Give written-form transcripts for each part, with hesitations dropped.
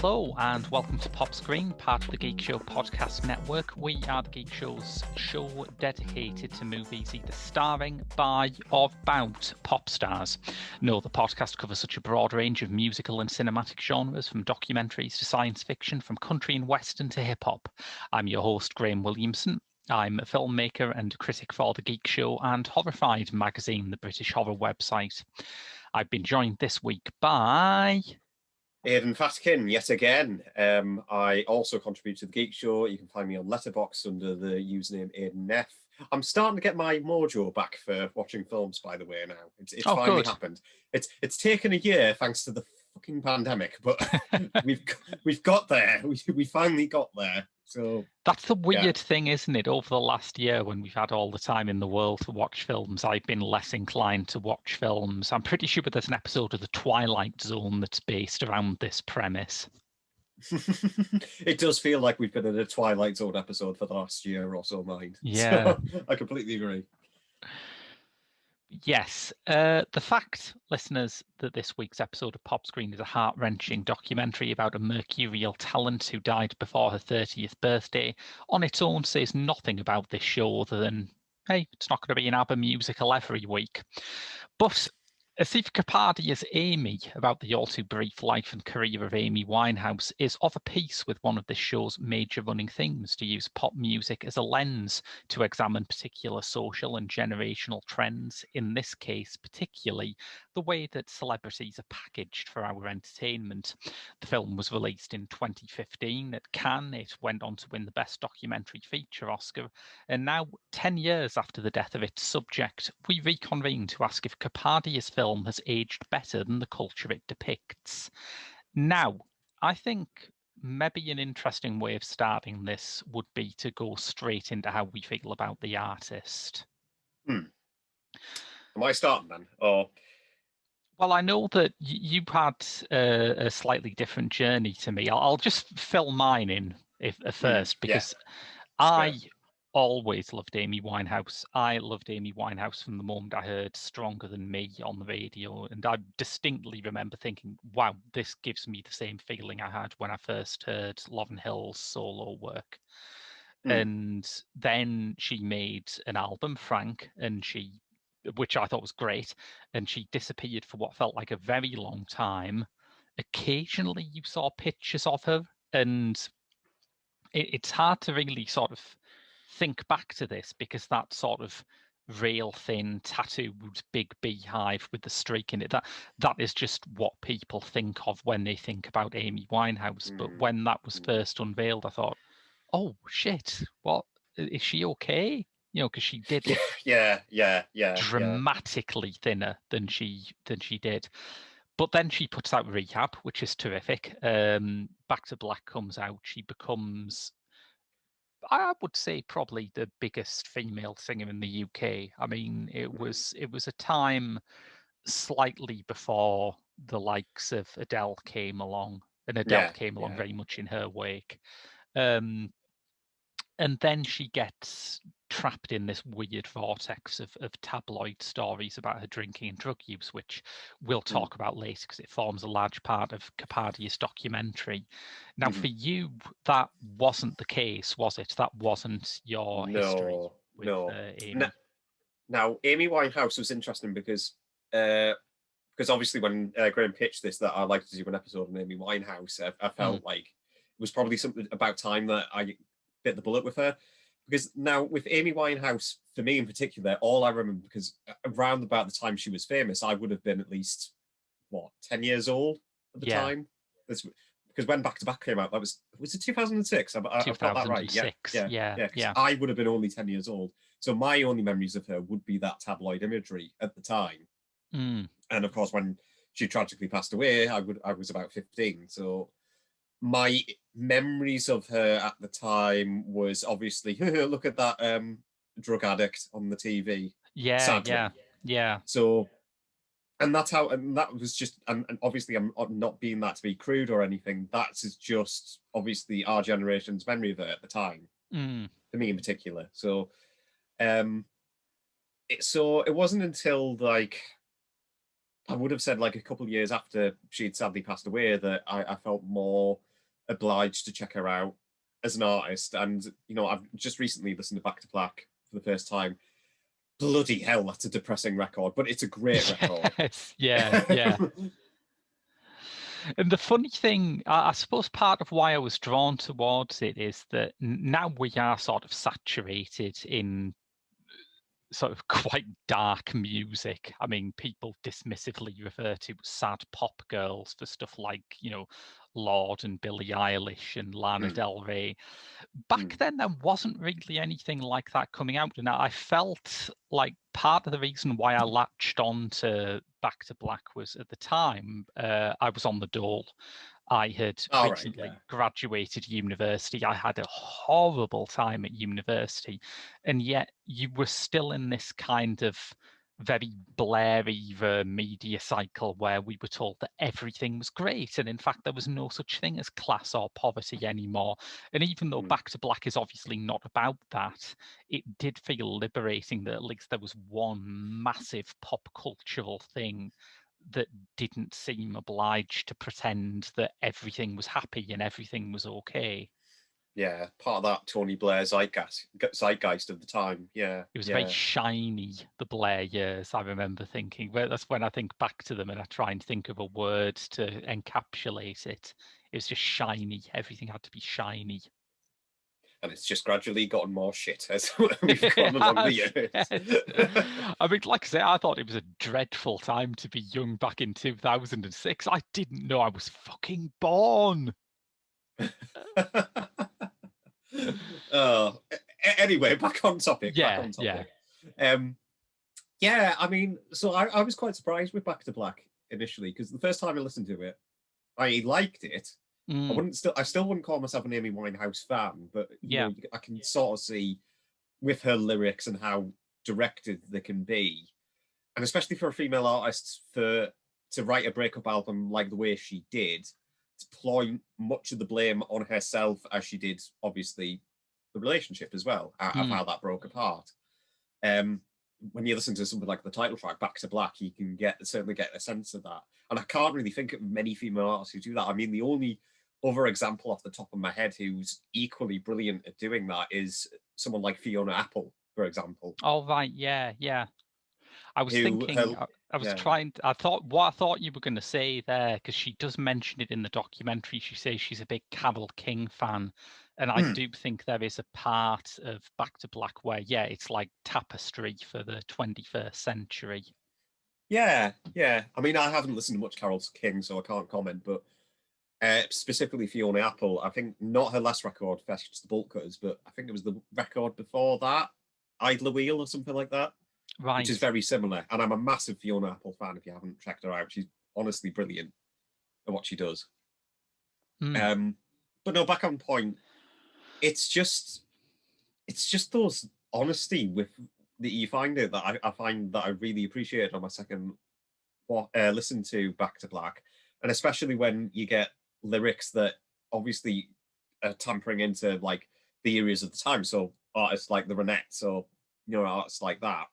Hello and welcome to Pop Screen, part of the Geek Show podcast network. We are the Geek Show's show dedicated to movies either starring, by, or about pop stars. No, the podcast covers such a broad range of musical and cinematic genres, from documentaries to science fiction, from country and western to hip-hop. I'm your host, Graham Williamson. I'm a filmmaker and critic for The Geek Show and Horrified magazine, the British horror website. I've been joined this week by... Aidan Fatkin, yet again. I also contribute to The Geek Show. You can find me on Letterboxd under the username Aidan F. I'm starting to get my mojo back for watching films, by the way, now. It's finally happened. It's taken a year thanks to the fucking pandemic, but we've got there. We finally got there. So that's the weird thing, isn't it? Over the last year, when we've had all the time in the world to watch films, I've been less inclined to watch films. I'm pretty sure there's an episode of The Twilight Zone that's based around this premise. It does feel like we've been in a Twilight Zone episode for the last year or so, mind. Yeah. So, I completely agree. Yes. The fact, listeners, that this week's episode of Pop Screen is a heart-wrenching documentary about a mercurial talent who died before her 30th birthday on its own says nothing about this show other than, hey, it's not going to be an ABBA musical every week. But Asif Kapadia's Amy, about the all-too-brief life and career of Amy Winehouse, is of a piece with one of this show's major running themes, to use pop music as a lens to examine particular social and generational trends, in this case particularly the way that celebrities are packaged for our entertainment. The film was released in 2015 at Cannes. It went on to win the Best Documentary Feature Oscar, and now, 10 years after the death of its subject, we reconvene to ask if Kapadia's film has aged better than the culture it depicts. Now, I think maybe an interesting way of starting this would be to go straight into how we feel about the artist. Am I starting then? Or... Well, I know that you had a slightly different journey to me. I'll just fill mine in first, because I always loved Amy Winehouse. I loved Amy Winehouse from the moment I heard Stronger Than Me on the radio. And I distinctly remember thinking, wow, this gives me the same feeling I had when I first heard Lauryn Hill's solo work. And then she made an album, Frank, and which I thought was great, and she disappeared for what felt like a very long time. Occasionally you saw pictures of her, and it's hard to really sort of think back to this, because that sort of rail thin tattooed big beehive with the streak in it, that is just what people think of when they think about Amy Winehouse. But when that was first unveiled, I thought, oh shit, what, is she okay? You know, because she did dramatically thinner than she did. But then she puts out Rehab, which is terrific. Back to Black comes out. She becomes, I would say, probably the biggest female singer in the UK. I mean, it was a time slightly before the likes of Adele came along, and Adele came along very much in her wake. And then she gets trapped in this weird vortex of tabloid stories about her drinking and drug use, which we'll talk about later because it forms a large part of Kapadia's documentary. Now, for you, that wasn't the case, was it? That wasn't your history with Amy? Now, Amy Winehouse was interesting because obviously when Graham pitched this, that I'd like to do an episode on Amy Winehouse, I felt like it was probably something about time that I bit the bullet with her. Because now with Amy Winehouse, for me in particular, all I remember, because around about the time she was famous, I would have been at least 10 years old at the time. Because when Back to Back came out, was it 2006? I've got that right. Yeah. I would have been only 10 years old, so my only memories of her would be that tabloid imagery at the time. And of course, when she tragically passed away, I was about 15. So my memories of her at the time was obviously, look at that drug addict on the TV. Yeah. So, and that's how, and that was just, and obviously I'm not being that to be crude or anything. That's just obviously our generation's memory of her at the time, for me in particular. So, it wasn't until like, I would have said like a couple of years after she'd sadly passed away that I felt more obliged to check her out as an artist. And, you know, I've just recently listened to Back to Black for the first time. Bloody hell, that's a depressing record, but it's a great record. Yes, yeah. And the funny thing, I suppose part of why I was drawn towards it is that now we are sort of saturated in sort of quite dark music. I mean, people dismissively refer to sad pop girls for stuff like, you know, Lorde and Billie Eilish and Lana Del Rey. Back then, there wasn't really anything like that coming out. And I felt like part of the reason why I latched on to Back to Black was at the time, I was on the dole. I had recently graduated university. I had a horrible time at university. And yet you were still in this kind of very blary media cycle where we were told that everything was great. And in fact, there was no such thing as class or poverty anymore. And even though Back to Black is obviously not about that, it did feel liberating that at least there was one massive pop cultural thing that didn't seem obliged to pretend that everything was happy and everything was okay. Yeah, part of that Tony Blair zeitgeist of the time. Yeah, it was very shiny, the Blair years. I remember thinking, well, that's when I think back to them and I try and think of a word to encapsulate it. It was just shiny. Everything had to be shiny. And it's just gradually gotten more shit as we've gone along the years. Yes. I mean, like I say, I thought it was a dreadful time to be young back in 2006. I didn't know I was fucking born. Anyway, back on topic. Yeah. I mean, so I was quite surprised with Back to Black initially, because the first time I listened to it, I liked it. I still wouldn't call myself an Amy Winehouse fan, but you know, I can sort of see with her lyrics and how directed they can be, and especially for a female artist to write a breakup album like the way she did, to ploy much of the blame on herself as she did, obviously, the relationship as well, of how that broke apart. When you listen to something like the title track, Back to Black, you can certainly get a sense of that. And I can't really think of many female artists who do that. I mean, the only other example off the top of my head who's equally brilliant at doing that is someone like Fiona Apple, for example. Oh, right, yeah. I was thinking, I thought what I thought you were going to say there, because she does mention it in the documentary. She says she's a big Carole King fan. And I do think there is a part of Back to Black where, it's like tapestry for the 21st century. Yeah. I mean, I haven't listened to much Carole King, so I can't comment, but specifically Fiona Apple, I think not her last record, Fetch the Bolt Cutters, but I think it was the record before that, Idler Wheel or something like that. Right. Which is very similar. And I'm a massive Fiona Apple fan if you haven't checked her out. She's honestly brilliant at what she does. But no, back on point, it's just those honesty with that you find it that I find that I really appreciate on my second listen to Back to Black. And especially when you get lyrics that obviously are tampering into like the areas of the time. So artists like the Ronettes or, you know, artists like that.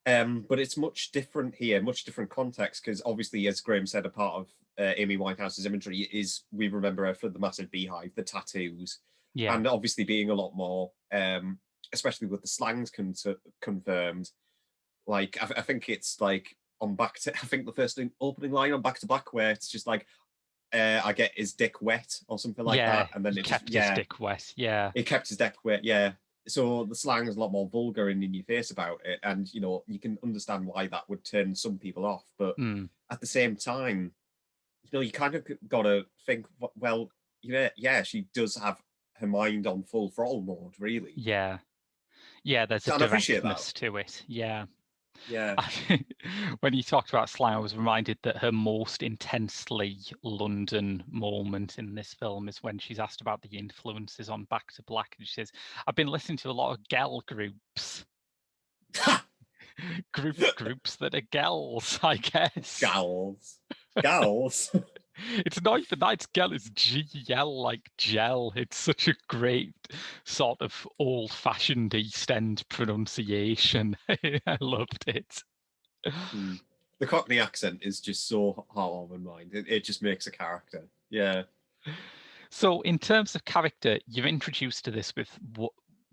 But it's much different here, much different context, because obviously, as Graham said, a part of Amy Winehouse's imagery is we remember her for the massive beehive, the tattoos, and obviously being a lot more, especially with the slangs confirmed. Like I think it's like on I think the first opening line on Back to Black where it's just like, I get his dick wet or something like that, and then it kept his dick wet. It kept his dick wet. So the slang is a lot more vulgar and in your face about it, and you know you can understand why that would turn some people off. But at the same time, you know, you kind of got to think, well, she does have her mind on full throttle mode, really. Yeah. There's a directness to it. Yeah. When you talked about slang, I was reminded that her most intensely London moment in this film is when she's asked about the influences on Back to Black, and she says, "I've been listening to a lot of girl groups." Groups that are gals, I guess. Gals. It's not even that, it's gel, it's G-L, like gel. It's such a great sort of old-fashioned East End pronunciation. I loved it. The Cockney accent is just so hard on mind. It just makes a character. Yeah. So, in terms of character, you're introduced to this with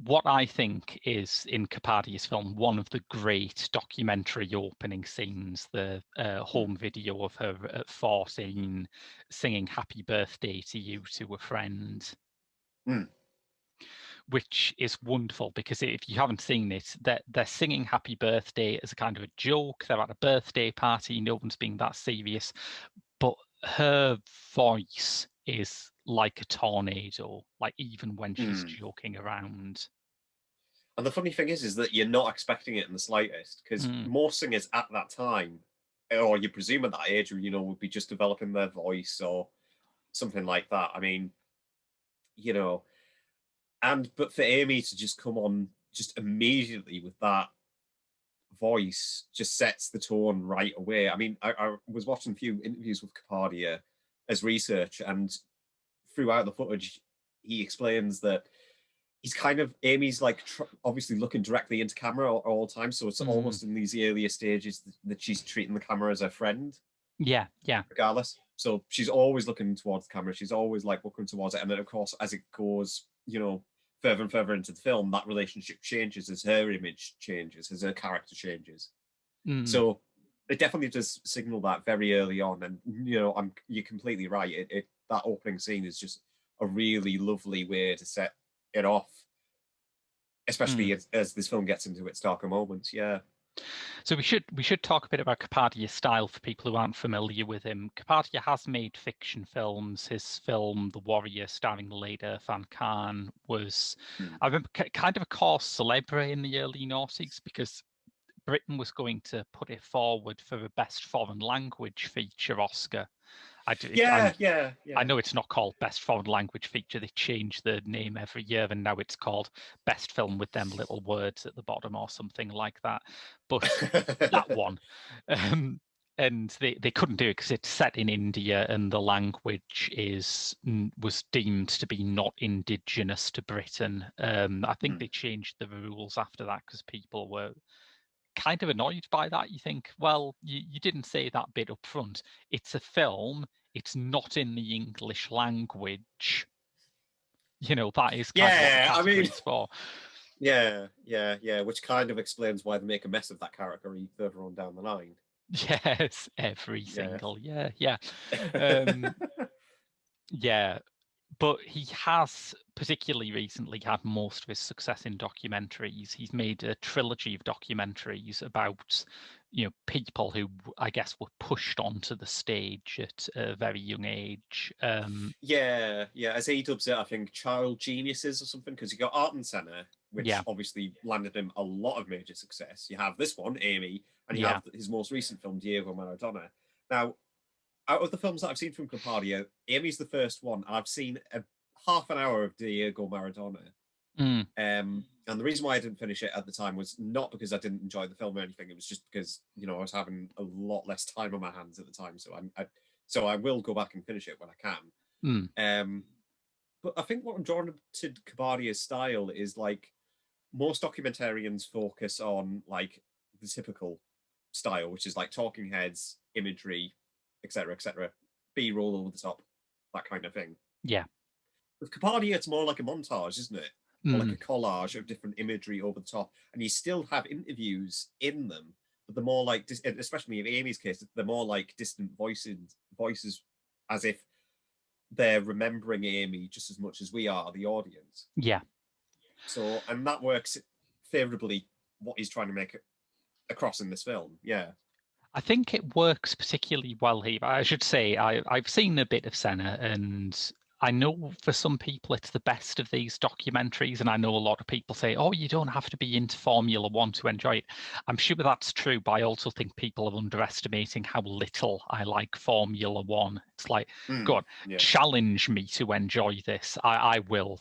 what I think is, in Kapadia's film, one of the great documentary opening scenes, the home video of her at 14 singing Happy Birthday to You to a friend. Which is wonderful, because if you haven't seen it, they're singing Happy Birthday as a kind of a joke. They're at a birthday party, no one's being that serious, but her voice is like a tornado, like even when she's joking around. And the funny thing is that you're not expecting it in the slightest, because most singers at that time, or you presume at that age, would be just developing their voice or something like that. I mean, but for Amy to just come on just immediately with that voice just sets the tone right away. I mean, I was watching a few interviews with Kapadia as research, and throughout the footage, he explains that he's kind of Amy's like obviously looking directly into camera all the time, so it's almost in these earlier stages that she's treating the camera as her friend. Yeah. Regardless, so she's always looking towards the camera. She's always like looking towards it, and then of course, as it goes, further and further into the film, that relationship changes as her image changes, as her character changes. So it definitely does signal that very early on, and you're completely right. That opening scene is just a really lovely way to set it off, especially as this film gets into its darker moments. Yeah. So we should talk a bit about Kapadia's style for people who aren't familiar with him. Kapadia has made fiction films. His film The Warrior, starring Leda Van Khan, was I remember kind of a cause célèbre in the early noughties, because Britain was going to put it forward for a Best Foreign Language Feature Oscar. I know it's not called Best Foreign Language Feature. They change the name every year, and now it's called Best Film with them little words at the bottom or something like that. But that one, and they couldn't do it because it's set in India and the language was deemed to be not indigenous to Britain. I think they changed the rules after that because people were kind of annoyed by that. You think, well, you didn't say that bit up front. It's a film. It's not in the English language. That is kind of what the category's for. Yeah, which kind of explains why they make a mess of that character further on down the line. Yes, every single, yeah. Yeah, but he has particularly recently had most of his success in documentaries. He's made a trilogy of documentaries about people who I guess were pushed onto the stage at a very young age. As he dubs it, I think child geniuses or something, because you got Art and Senna, which obviously landed him a lot of major success. You have this one, Amy, and you have his most recent film, Diego Maradona. Now, out of the films that I've seen from Kapadia, Amy's the first one. I've seen a half an hour of Diego Maradona. And the reason why I didn't finish it at the time was not because I didn't enjoy the film or anything. It was just because I was having a lot less time on my hands at the time. So I will go back and finish it when I can. But I think what I'm drawn to Kapadia's style is like most documentarians focus on like the typical style, which is like talking heads, imagery, etc., B-roll over the top, that kind of thing. Yeah. With Kapadia, it's more like a montage, isn't it? Or like a collage of different imagery over the top, and you still have interviews in them, but they're more like, especially in Amy's case, they're more like distant voices, as if they're remembering Amy just as much as we are, the audience. Yeah. So, and that works favorably what he's trying to make across in this film. Yeah. I think it works particularly well here. I should say I've seen a bit of Senna, and I know for some people it's the best of these documentaries, and I know a lot of people say, oh, you don't have to be into Formula One to enjoy it. I'm sure that's true, but I also think people are underestimating how little I like Formula One. It's like, God, challenge me to enjoy this. I will,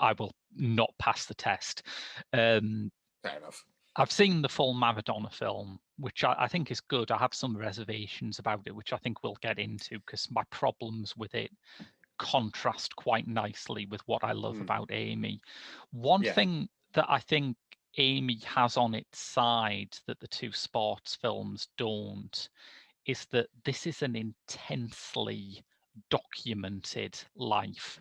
I will not pass the test. Fair enough. I've seen the full Maradona film, which I think is good. I have some reservations about it, which I think we'll get into, because my problems with it contrast quite nicely with what I love about Amy. One thing that I think Amy has on its side that the two sports films don't is that this is an intensely documented life.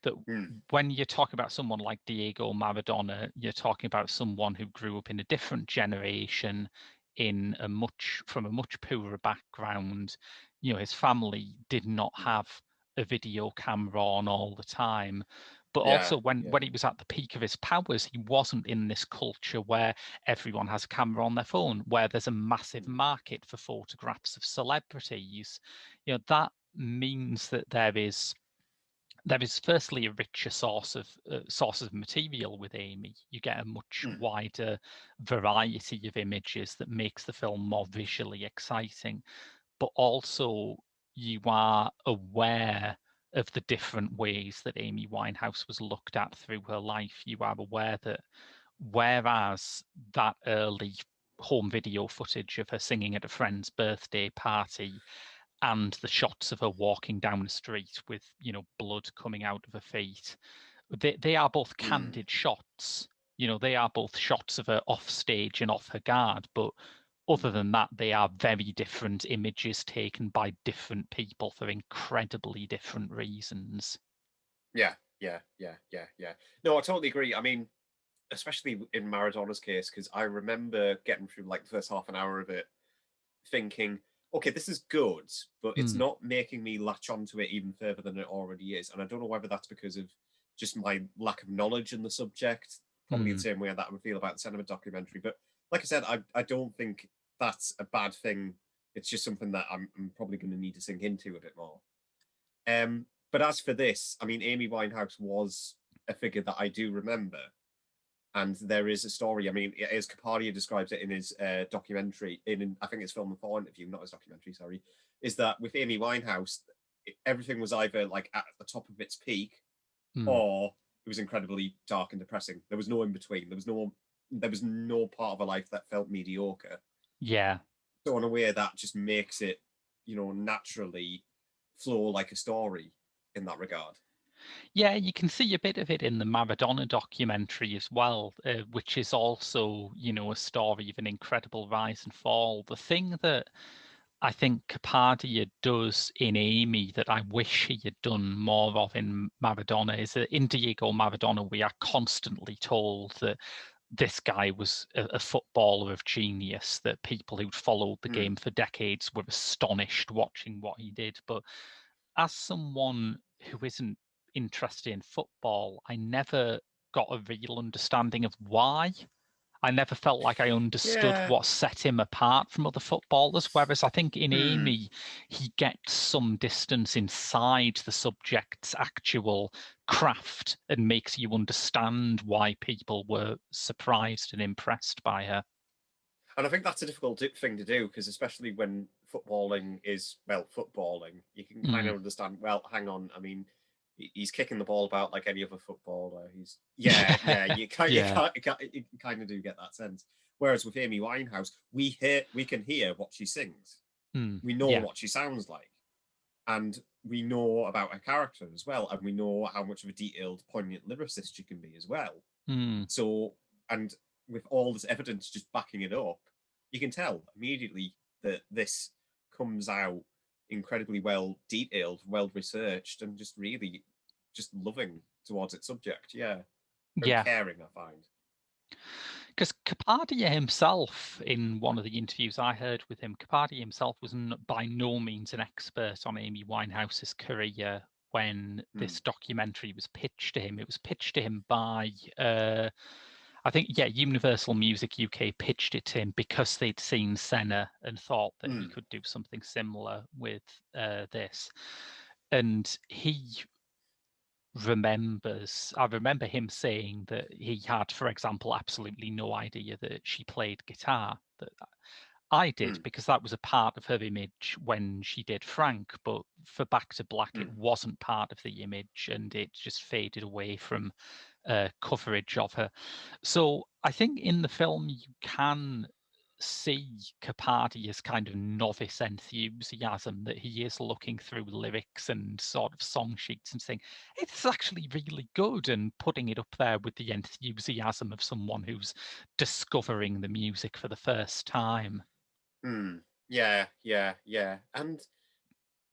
That Mm. when you talk about someone like Diego Maradona, you're talking about someone who grew up in a different generation, from a much poorer background. You know, his family did not have a video camera on all the time. But also when he was at the peak of his powers, he wasn't in this culture where everyone has a camera on their phone, where there's a massive market for photographs of celebrities. You know, that means that there is firstly a richer sources of material with Amy. You get a much wider variety of images that makes the film more visually exciting, but also you are aware of the different ways that Amy Winehouse was looked at through her life. You are aware that whereas that early home video footage of her singing at a friend's birthday party and the shots of her walking down the street with, you know, blood coming out of her feet, they are both candid shots. You know, they are both shots of her off stage and off her guard, but other than that, they are very different images taken by different people for incredibly different reasons. Yeah. No, I totally agree. I mean, especially in Maradona's case, because I remember getting through like the first half an hour of it thinking, okay, this is good, but it's not making me latch onto it even further than it already is. And I don't know whether that's because of just my lack of knowledge in the subject, probably the same way that I would feel about the cinema documentary. But like I said, I don't think that's a bad thing. It's just something that I'm probably going to need to sink into a bit more. But as for this, I mean, Amy Winehouse was a figure that I do remember. And there is a story. I mean, as Kapadia describes it in his documentary, I think it's Film and Thought interview, not his documentary, sorry, is that with Amy Winehouse, everything was either like at the top of its peak, or it was incredibly dark and depressing. There was no in between. There was no part of her life that felt mediocre. Yeah. So in a way, that just makes it, you know, naturally flow like a story in that regard. Yeah, you can see a bit of it in the Maradona documentary as well, which is also, you know, a story of an incredible rise and fall. The thing that I think Kapadia does in Amy that I wish he had done more of in Maradona is that in Diego Maradona, we are constantly told that this guy was a footballer of genius, that people who'd followed the game for decades were astonished watching what he did. But as someone who isn't interested in football, I never got a real understanding of why. I never felt like I understood what set him apart from other footballers. Whereas I think in Amy, he gets some distance inside the subject's actual craft and makes you understand why people were surprised and impressed by her. And I think that's a difficult thing to do because, especially when footballing is, well, footballing, you can kind of understand, well, hang on, I mean, he's kicking the ball about like any other footballer. You kind of do get that sense. Whereas with Amy Winehouse, we can hear what she sings. We know what she sounds like. And we know about her character as well. And we know how much of a detailed, poignant lyricist she can be as well. So, and with all this evidence just backing it up, you can tell immediately that this comes out incredibly well detailed, well researched, and just really just loving towards its subject. Yeah. Very caring, I find. Because Kapadia himself, in one of the interviews I heard with him, Kapadia himself was by no means an expert on Amy Winehouse's career when this documentary was pitched to him. It was pitched to him by, I think, Universal Music UK pitched it to him because they'd seen Senna and thought that he could do something similar with this. And I remember him saying that he had, for example, absolutely no idea that she played guitar. That I did because that was a part of her image when she did Frank, but for Back to Black, it wasn't part of the image and it just faded away from coverage of her. So I think in the film you can see Capadia's kind of novice enthusiasm, that he is looking through lyrics and sort of song sheets and saying, it's actually really good, and putting it up there with the enthusiasm of someone who's discovering the music for the first time. Yeah. And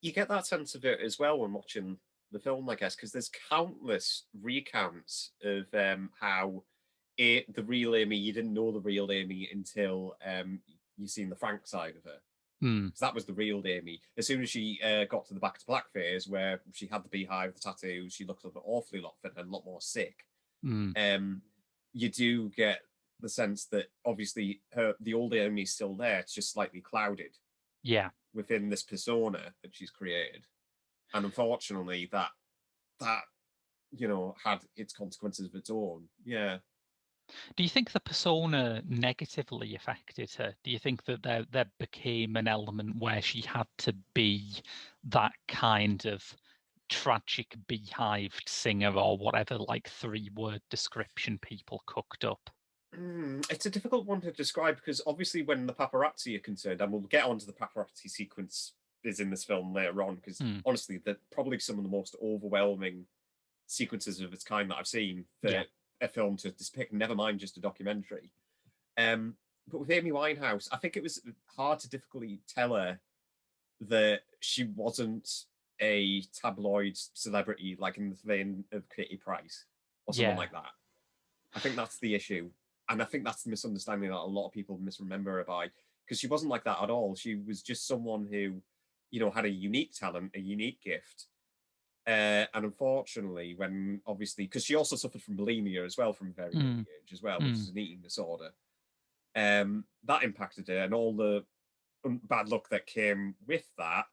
you get that sense of it as well when watching the film, I guess, because there's countless recounts of how the real Amy, you didn't know the real Amy until you seen the Frank side of her. Mm. So that was the real Amy. As soon as she got to the Back to Black phase, where she had the beehive, the tattoos, she looked an awfully lot thinner and a lot more sick. Mm. You do get the sense that obviously the old Amy is still there. It's just slightly clouded. Yeah. Within this persona that she's created, and unfortunately, that had its consequences of its own. Yeah. Do you think the persona negatively affected her? Do you think that there became an element where she had to be that kind of tragic beehived singer or whatever, like 3-word description people cooked up? It's a difficult one to describe because obviously when the paparazzi are concerned, and we'll get onto the paparazzi sequence is in this film later on, because honestly, they're probably some of the most overwhelming sequences of its kind that I've seen for a film to depict, never mind just a documentary. But with Amy Winehouse, I think it was hard to difficultly tell her that she wasn't a tabloid celebrity like in the vein of Katie Price or someone like that. I think that's the issue. And I think that's the misunderstanding that a lot of people misremember her by, because she wasn't like that at all. She was just someone who, had a unique talent, a unique gift. And unfortunately, when obviously, because she also suffered from bulimia as well from a very early age as well, which is an eating disorder, that impacted her, and all the bad luck that came with that.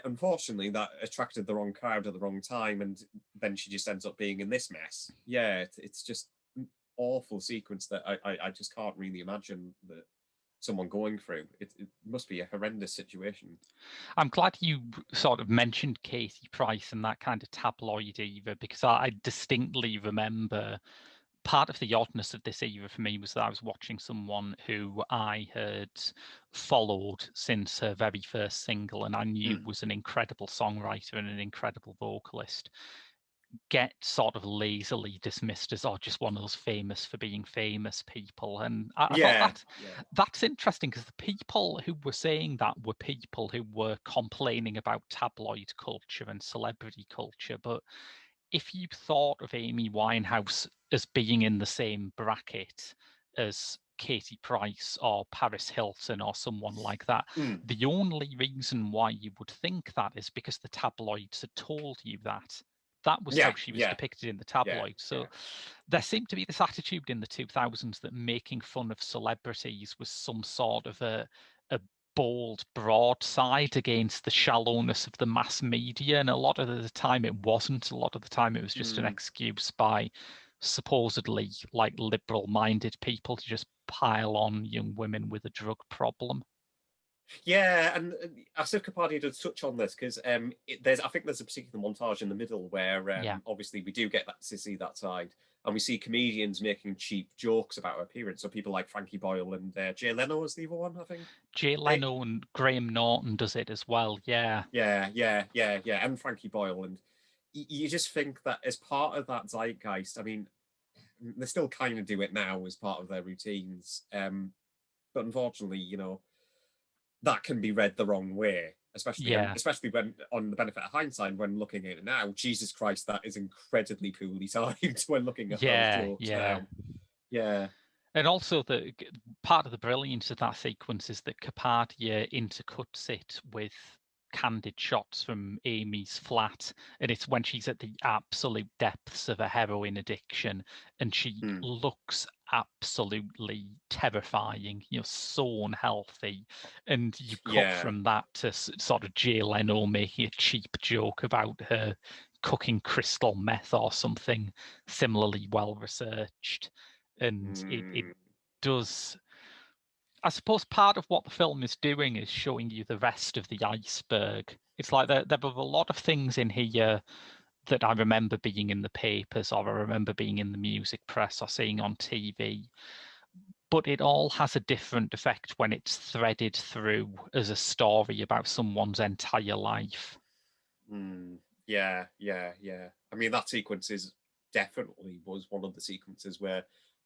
Unfortunately, that attracted the wrong crowd at the wrong time, and then she just ends up being in this mess. Yeah, it's just an awful sequence that I just can't really imagine that someone going through. It must be a horrendous situation. I'm glad you sort of mentioned Katie Price and that kind of tabloid era, because I distinctly remember part of the oddness of this era for me was that I was watching someone who I had followed since her very first single and I knew was an incredible songwriter and an incredible vocalist, get sort of lazily dismissed as just one of those famous for being famous people. And I thought that's interesting, because the people who were saying that were people who were complaining about tabloid culture and celebrity culture. But if you thought of Amy Winehouse as being in the same bracket as Katie Price or Paris Hilton or someone like that, the only reason why you would think that is because the tabloids had told you that. That was how she was depicted in the tabloids. So there seemed to be this attitude in the 2000s that making fun of celebrities was some sort of a bold broadside against the shallowness of the mass media, and a lot of the time it wasn't. A lot of the time it was just an excuse by supposedly like liberal-minded people to just pile on young women with a drug problem. Yeah, and Asif Kapadia does touch on this because I think there's a particular montage in the middle where obviously we do get to see that side, and we see comedians making cheap jokes about her appearance. So people like Frankie Boyle and Jay Leno was the other one, I think. Jay Leno and Graham Norton does it as well. Yeah, and Frankie Boyle, and you just think that as part of that zeitgeist. I mean, they still kind of do it now as part of their routines, but unfortunately, that can be read the wrong way, especially when, on the benefit of hindsight, when looking at it now. Jesus Christ, that is incredibly poorly timed when looking at those jokes now. Yeah. And also, the part of the brilliance of that sequence is that Kapadia intercuts it with candid shots from Amy's flat, and it's when she's at the absolute depths of a heroin addiction, and she looks absolutely terrifying, so unhealthy, and you cut from that to sort of Jay Leno making a cheap joke about her cooking crystal meth or something similarly well researched. And it does, I suppose part of what the film is doing is showing you the rest of the iceberg. It's like there were a lot of things in here that I remember being in the papers, or I remember being in the music press or seeing on TV. But it all has a different effect when it's threaded through as a story about someone's entire life. Yeah. I mean, that sequence was one of the sequences where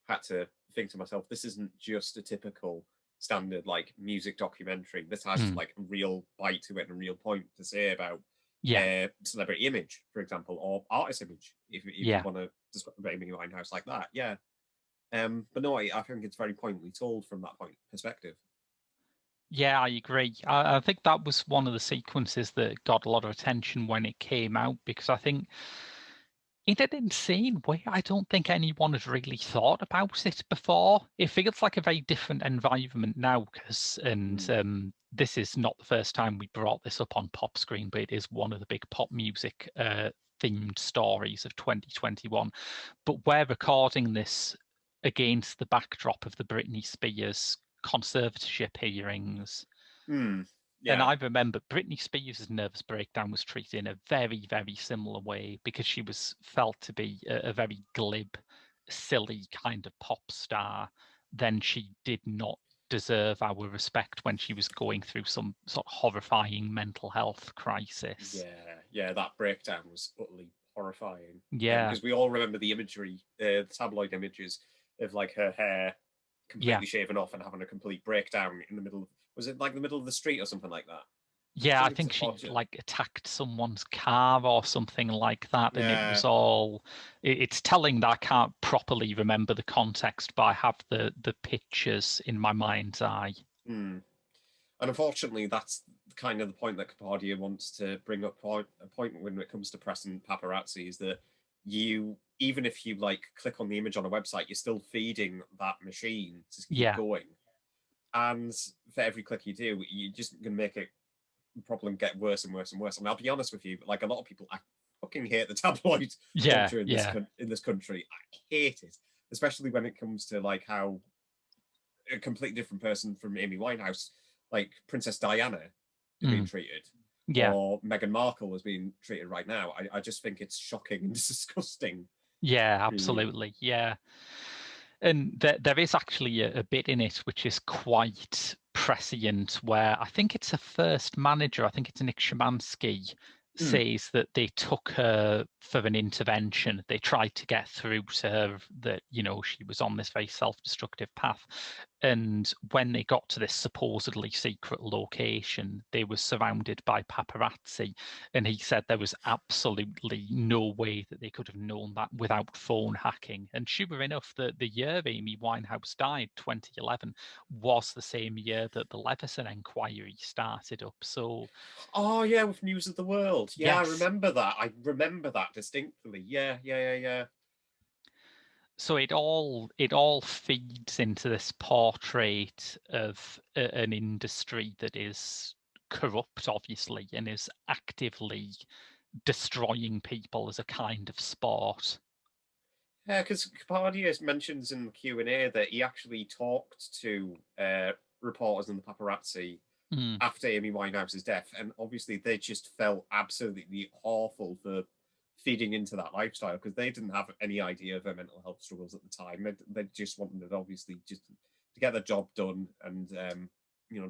I had to think to myself, this isn't just a typical standard like music documentary. This has like a real bite to it and a real point to say about celebrity image, for example, or artist image, if you want to describe Amy Winehouse like that. Yeah. But no, I think it's very pointedly told from that point perspective. Yeah, I agree. I think that was one of the sequences that got a lot of attention when it came out, because I think in an insane way, I don't think anyone had really thought about it before. It feels like a very different environment now, this is not the first time we brought this up on Pop Screen, but it is one of the big pop music themed stories of 2021. But we're recording this against the backdrop of the Britney Spears conservatorship hearings. Yeah. And I remember Britney Spears' nervous breakdown was treated in a very, very similar way, because she was felt to be a very glib, silly kind of pop star. Then she did not deserve our respect when she was going through some sort of horrifying mental health crisis. Yeah, that breakdown was utterly horrifying. Yeah. Because we all remember the imagery, the tabloid images of like her hair completely shaven off and having a complete breakdown in the middle of, was it like the middle of the street or something like that? Yeah, I think she like attacked someone's car or something like that, and it was all. It's telling that I can't properly remember the context, but I have the pictures in my mind's eye. And unfortunately, that's kind of the point that Kapadia wants to bring up. A point when it comes to press and paparazzi is that you, even if you like click on the image on a website, you're still feeding that machine to keep going. And for every click you do, you're just going to make it problem get worse and worse and worse. And I'll be honest with you, like a lot of people, I fucking hate the tabloid culture in this country. I hate it, especially when it comes to like how a completely different person from Amy Winehouse, like Princess Diana, is being treated, or Meghan Markle is being treated right now. I just think it's shocking and disgusting. Yeah, absolutely. Yeah. And there is actually a bit in it which is quite prescient, where I think it's a first manager, I think it's Nick Szymanski, says that they took her for an intervention. They tried to get through to her that, she was on this very self-destructive path. And when they got to this supposedly secret location, they were surrounded by paparazzi. And he said there was absolutely no way that they could have known that without phone hacking. And sure enough, the year Amy Winehouse died, 2011, was the same year that the Leveson inquiry started up. So, oh yeah, with News of the World. Yeah, yes. I remember that. I remember that distinctly. Yeah. So it all feeds into this portrait of an industry that is corrupt, obviously, and is actively destroying people as a kind of sport. Yeah, because Kapadia mentions in the Q&A that he actually talked to reporters and the paparazzi after Amy Winehouse's death, and obviously they just felt absolutely awful for feeding into that lifestyle, because they didn't have any idea of her mental health struggles at the time. They just wanted it, obviously, just to get their job done and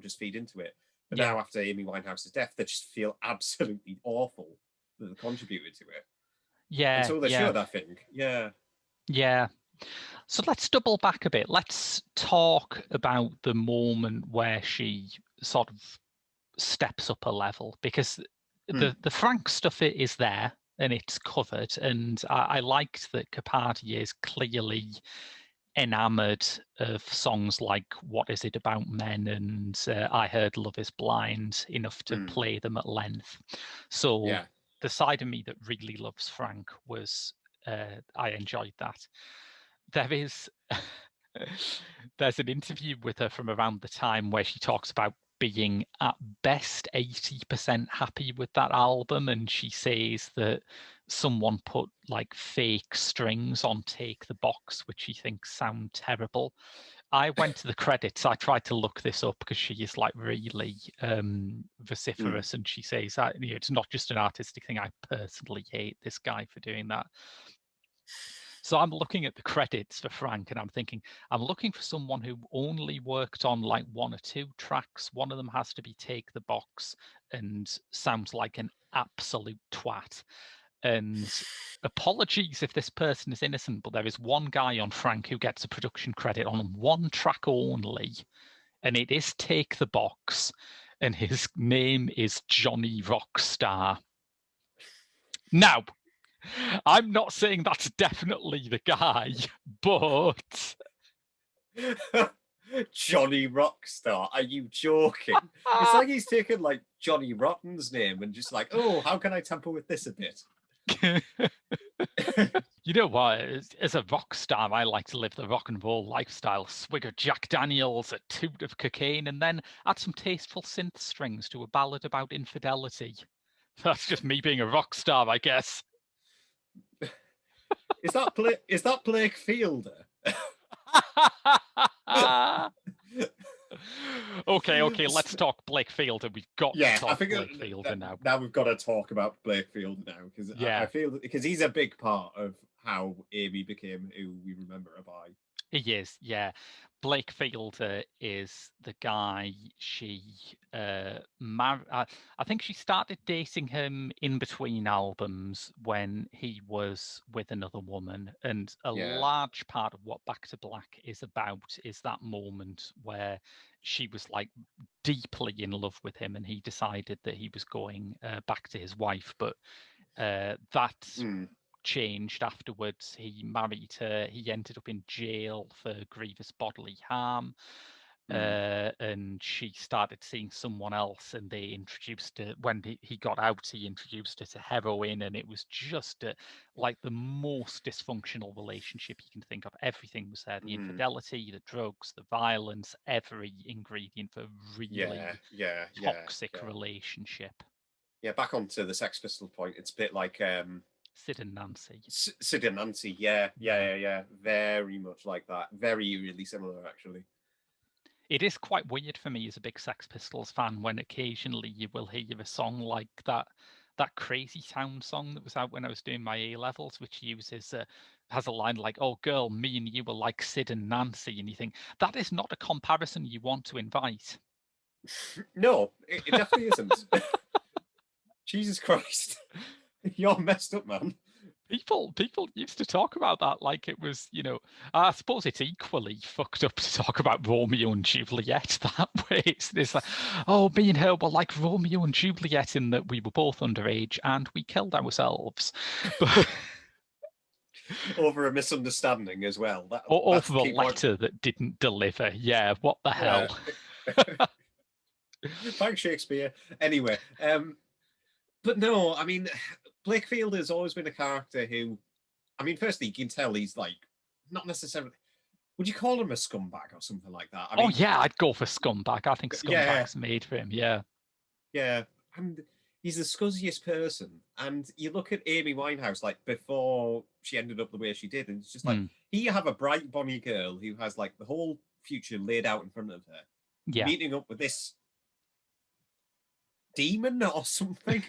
just feed into it. But now, after Amy Winehouse's death, they just feel absolutely awful that they contributed to it. Yeah, and so they should, I think. Yeah. So let's double back a bit. Let's talk about the moment where she sort of steps up a level, because the Frank stuff is there and it's covered. And I liked that Kapadia is clearly enamored of songs like What Is It About Men and I Heard Love Is Blind enough to play them at length. So the side of me that really loves Frank was I enjoyed that. There's an interview with her from around the time where she talks about being at best 80% happy with that album, and she says that someone put like fake strings on Take the Box, which she thinks sound terrible. I went to the credits. I tried to look this up because she is like really vociferous, and she says that it's not just an artistic thing. I personally hate this guy for doing that. So I'm looking at the credits for Frank and I'm thinking, I'm looking for someone who only worked on like one or two tracks. One of them has to be Take the Box and sounds like an absolute twat. And apologies if this person is innocent, but there is one guy on Frank who gets a production credit on one track only. and it is Take the Box, and his name is Johnny Rockstar. Now, I'm not saying that's definitely the guy, but Johnny Rockstar, are you joking? It's like he's taken like Johnny Rotten's name and just like, oh, how can I tamper with this a bit? You know what? As a rock star, I like to live the rock and roll lifestyle, swig of Jack Daniels, a toot of cocaine, and then add some tasteful synth strings to a ballad about infidelity. That's just me being a rock star, I guess. Is that Blake Fielder? Okay, let's talk Blake Fielder. We've got to talk Blake Fielder now. Now we've got to talk about Blake Fielder now, because I feel because he's a big part of how Amy became who we remember her by. He is, yeah. Blake Fielder is the guy she married. I think she started dating him in between albums when he was with another woman. And a large part of what Back to Black is about is that moment where she was like deeply in love with him and he decided that he was going back to his wife. But that changed afterwards. He married her. He ended up in jail for grievous bodily harm. And she started seeing someone else, and they introduced her. When he got out, he introduced her to heroin, and it was just like the most dysfunctional relationship you can think of. Everything was there: the infidelity, the drugs, the violence, every ingredient for a really toxic relationship. Yeah, back onto the Sex Pistol point. It's a bit like Sid and Nancy. Sid and Nancy, yeah. Very much like that. Very, really similar, actually. It is quite weird for me as a big Sex Pistols fan when occasionally you will hear a song like that Crazy Town song that was out when I was doing my A-levels, which has a line like, "Oh girl, me and you were like Sid and Nancy," and you think that is not a comparison you want to invite. No, it definitely isn't. Jesus Christ. You're messed up, man. People used to talk about that like it was, I suppose it's equally fucked up to talk about Romeo and Juliet that way. It's like, oh, me and her were like Romeo and Juliet in that we were both underage and we killed ourselves. But over a misunderstanding as well. Over a letter that didn't deliver. Yeah, what the hell? Thanks, Shakespeare. Anyway, but no, I mean, Blake Fielder has always been a character who, I mean, firstly, you can tell he's like, not necessarily, would you call him a scumbag or something like that? I mean, yeah, I'd go for scumbag. I think scumbag's made for him, yeah. Yeah, and he's the scuzziest person. And you look at Amy Winehouse, like, before she ended up the way she did, and it's just like, here you have a bright, bonny girl who has, like, the whole future laid out in front of her, meeting up with this demon or something.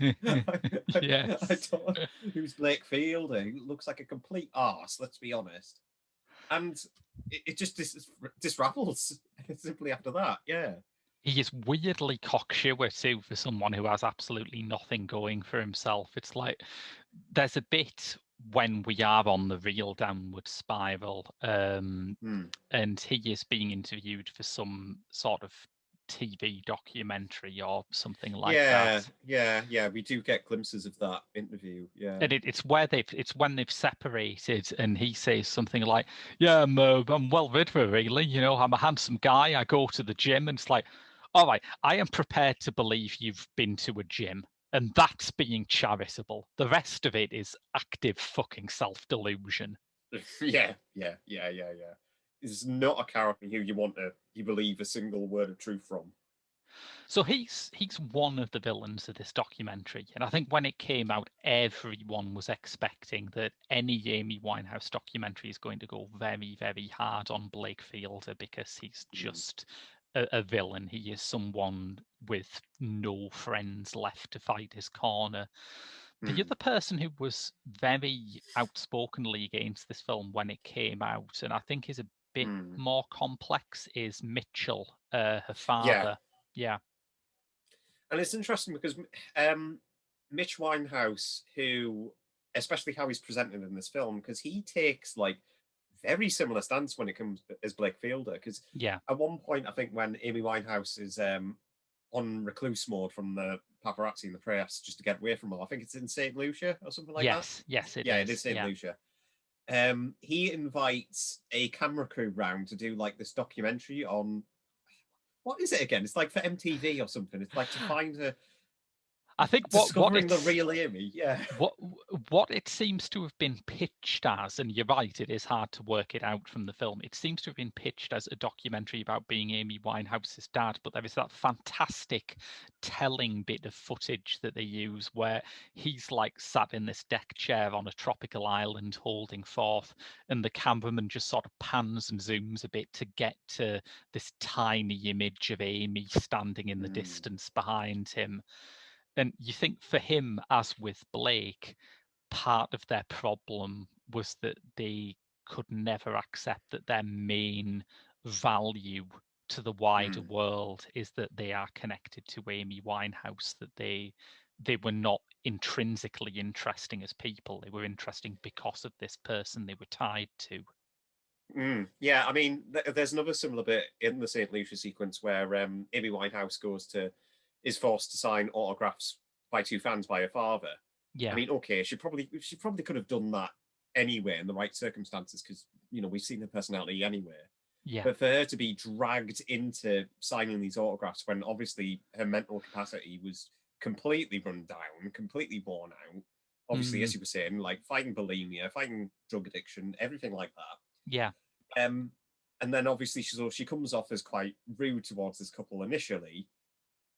Yes. I don't know. Who's Blake Fielder? He looks like a complete arse, let's be honest. And it just disravels simply after that. Yeah. He is weirdly cocksure too for someone who has absolutely nothing going for himself. It's like there's a bit when we are on the real downward spiral, and he is being interviewed for some sort of TV documentary or something like that. Yeah. We do get glimpses of that interview. Yeah, and it's when they've separated, and he says something like, "Yeah, I'm well rid of it, really. I'm a handsome guy. I go to the gym," and it's like, all right, I am prepared to believe you've been to a gym, and that's being charitable. The rest of it is active fucking self-delusion. Yeah. It's not a character who you believe a single word of truth from. So he's one of the villains of this documentary, and I think when it came out, everyone was expecting that any Amy Winehouse documentary is going to go very, very hard on Blake Fielder because he's just a villain. He is someone with no friends left to fight his corner. The other person who was very outspokenly against this film when it came out, and I think is a bit more complex, is Mitchell, her father. Yeah. And it's interesting because Mitch Winehouse, who, especially how he's presented in this film, because he takes like very similar stance when it comes as Blake Fielder, because Yeah. at one point, I think when Amy Winehouse is on recluse mode from the paparazzi and the press just to get away from her, I think it's in St. Lucia or something like that. Yes, it Yeah, is. it is St. Yeah. Lucia. He invites a camera crew round to do like this documentary on what is it again? It's like for MTV or something. It's like to find her I think discovering the real Amy. Yeah. What it seems to have been pitched as, and you're right, it is hard to work it out from the film. It seems to have been pitched as a documentary about being Amy Winehouse's dad, but there is that fantastic telling bit of footage that they use where he's like sat in this deck chair on a tropical island holding forth, and the cameraman just sort of pans and zooms a bit to get to this tiny image of Amy standing in the distance behind him. And you think for him, as with Blake, part of their problem was that they could never accept that their main value to the wider world is that they are connected to Amy Winehouse, that they were not intrinsically interesting as people. They were interesting because of this person they were tied to. Yeah, I mean, there's another similar bit in the St. Lucia sequence where Amy Winehouse is forced to sign autographs by two fans by her father. Yeah. I mean, okay, she probably could have done that anyway in the right circumstances because we've seen her personality anywhere. Yeah. But for her to be dragged into signing these autographs when obviously her mental capacity was completely run down, completely worn out. Obviously, as you were saying, like fighting bulimia, fighting drug addiction, everything like that. Yeah. And then obviously she comes off as quite rude towards this couple initially,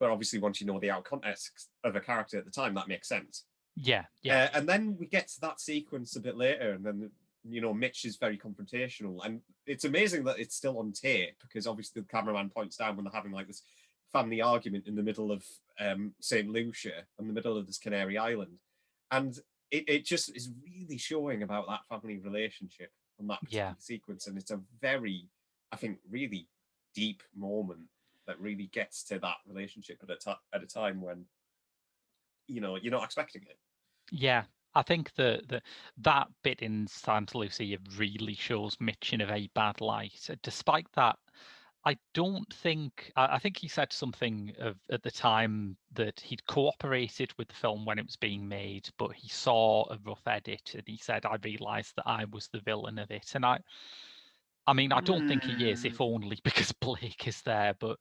but obviously once you know the out context of a character at the time, that makes sense. Yeah. And then we get to that sequence a bit later, and then Mitch is very confrontational, and it's amazing that it's still on tape because obviously the cameraman points down when they're having like this family argument in the middle of St. Lucia, in the middle of this Canary Island, and it just is really showing about that family relationship on that particular sequence, and it's a very, I think, really deep moment that really gets to that relationship at a time when you're not expecting it. Yeah, I think that bit in Santa Lucia really shows Mitch in a very bad light. Despite that, I don't think I think he said something at the time that he'd cooperated with the film when it was being made, but he saw a rough edit and he said, "I realised that I was the villain of it." And I mean, I don't think he is, if only because Blake is there, but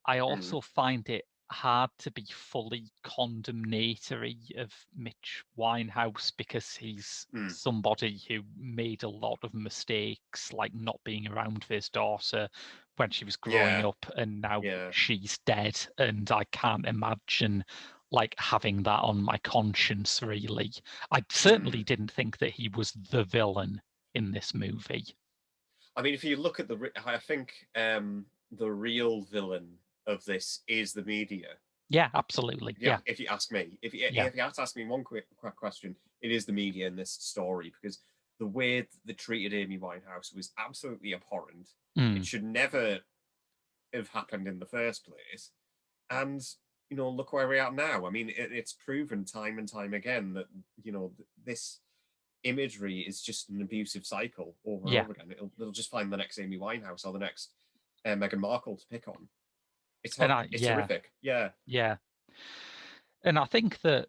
I also find it hard to be fully condemnatory of Mitch Winehouse because he's somebody who made a lot of mistakes, like not being around for his daughter when she was growing up, and now she's dead, and I can't imagine like having that on my conscience, really. I certainly didn't think that he was the villain in this movie. I mean, if you look at I think the real villain of this is the media. Yeah, absolutely. Yeah. If you ask me, if you had to ask me one quick question, it is the media in this story because the way they treated Amy Winehouse was absolutely abhorrent. It should never have happened in the first place. And look where we are now. I mean, it's proven time and time again that this imagery is just an abusive cycle over and over again. They'll just find the next Amy Winehouse or the next Meghan Markle to pick on. It's terrific. Yeah. And I think that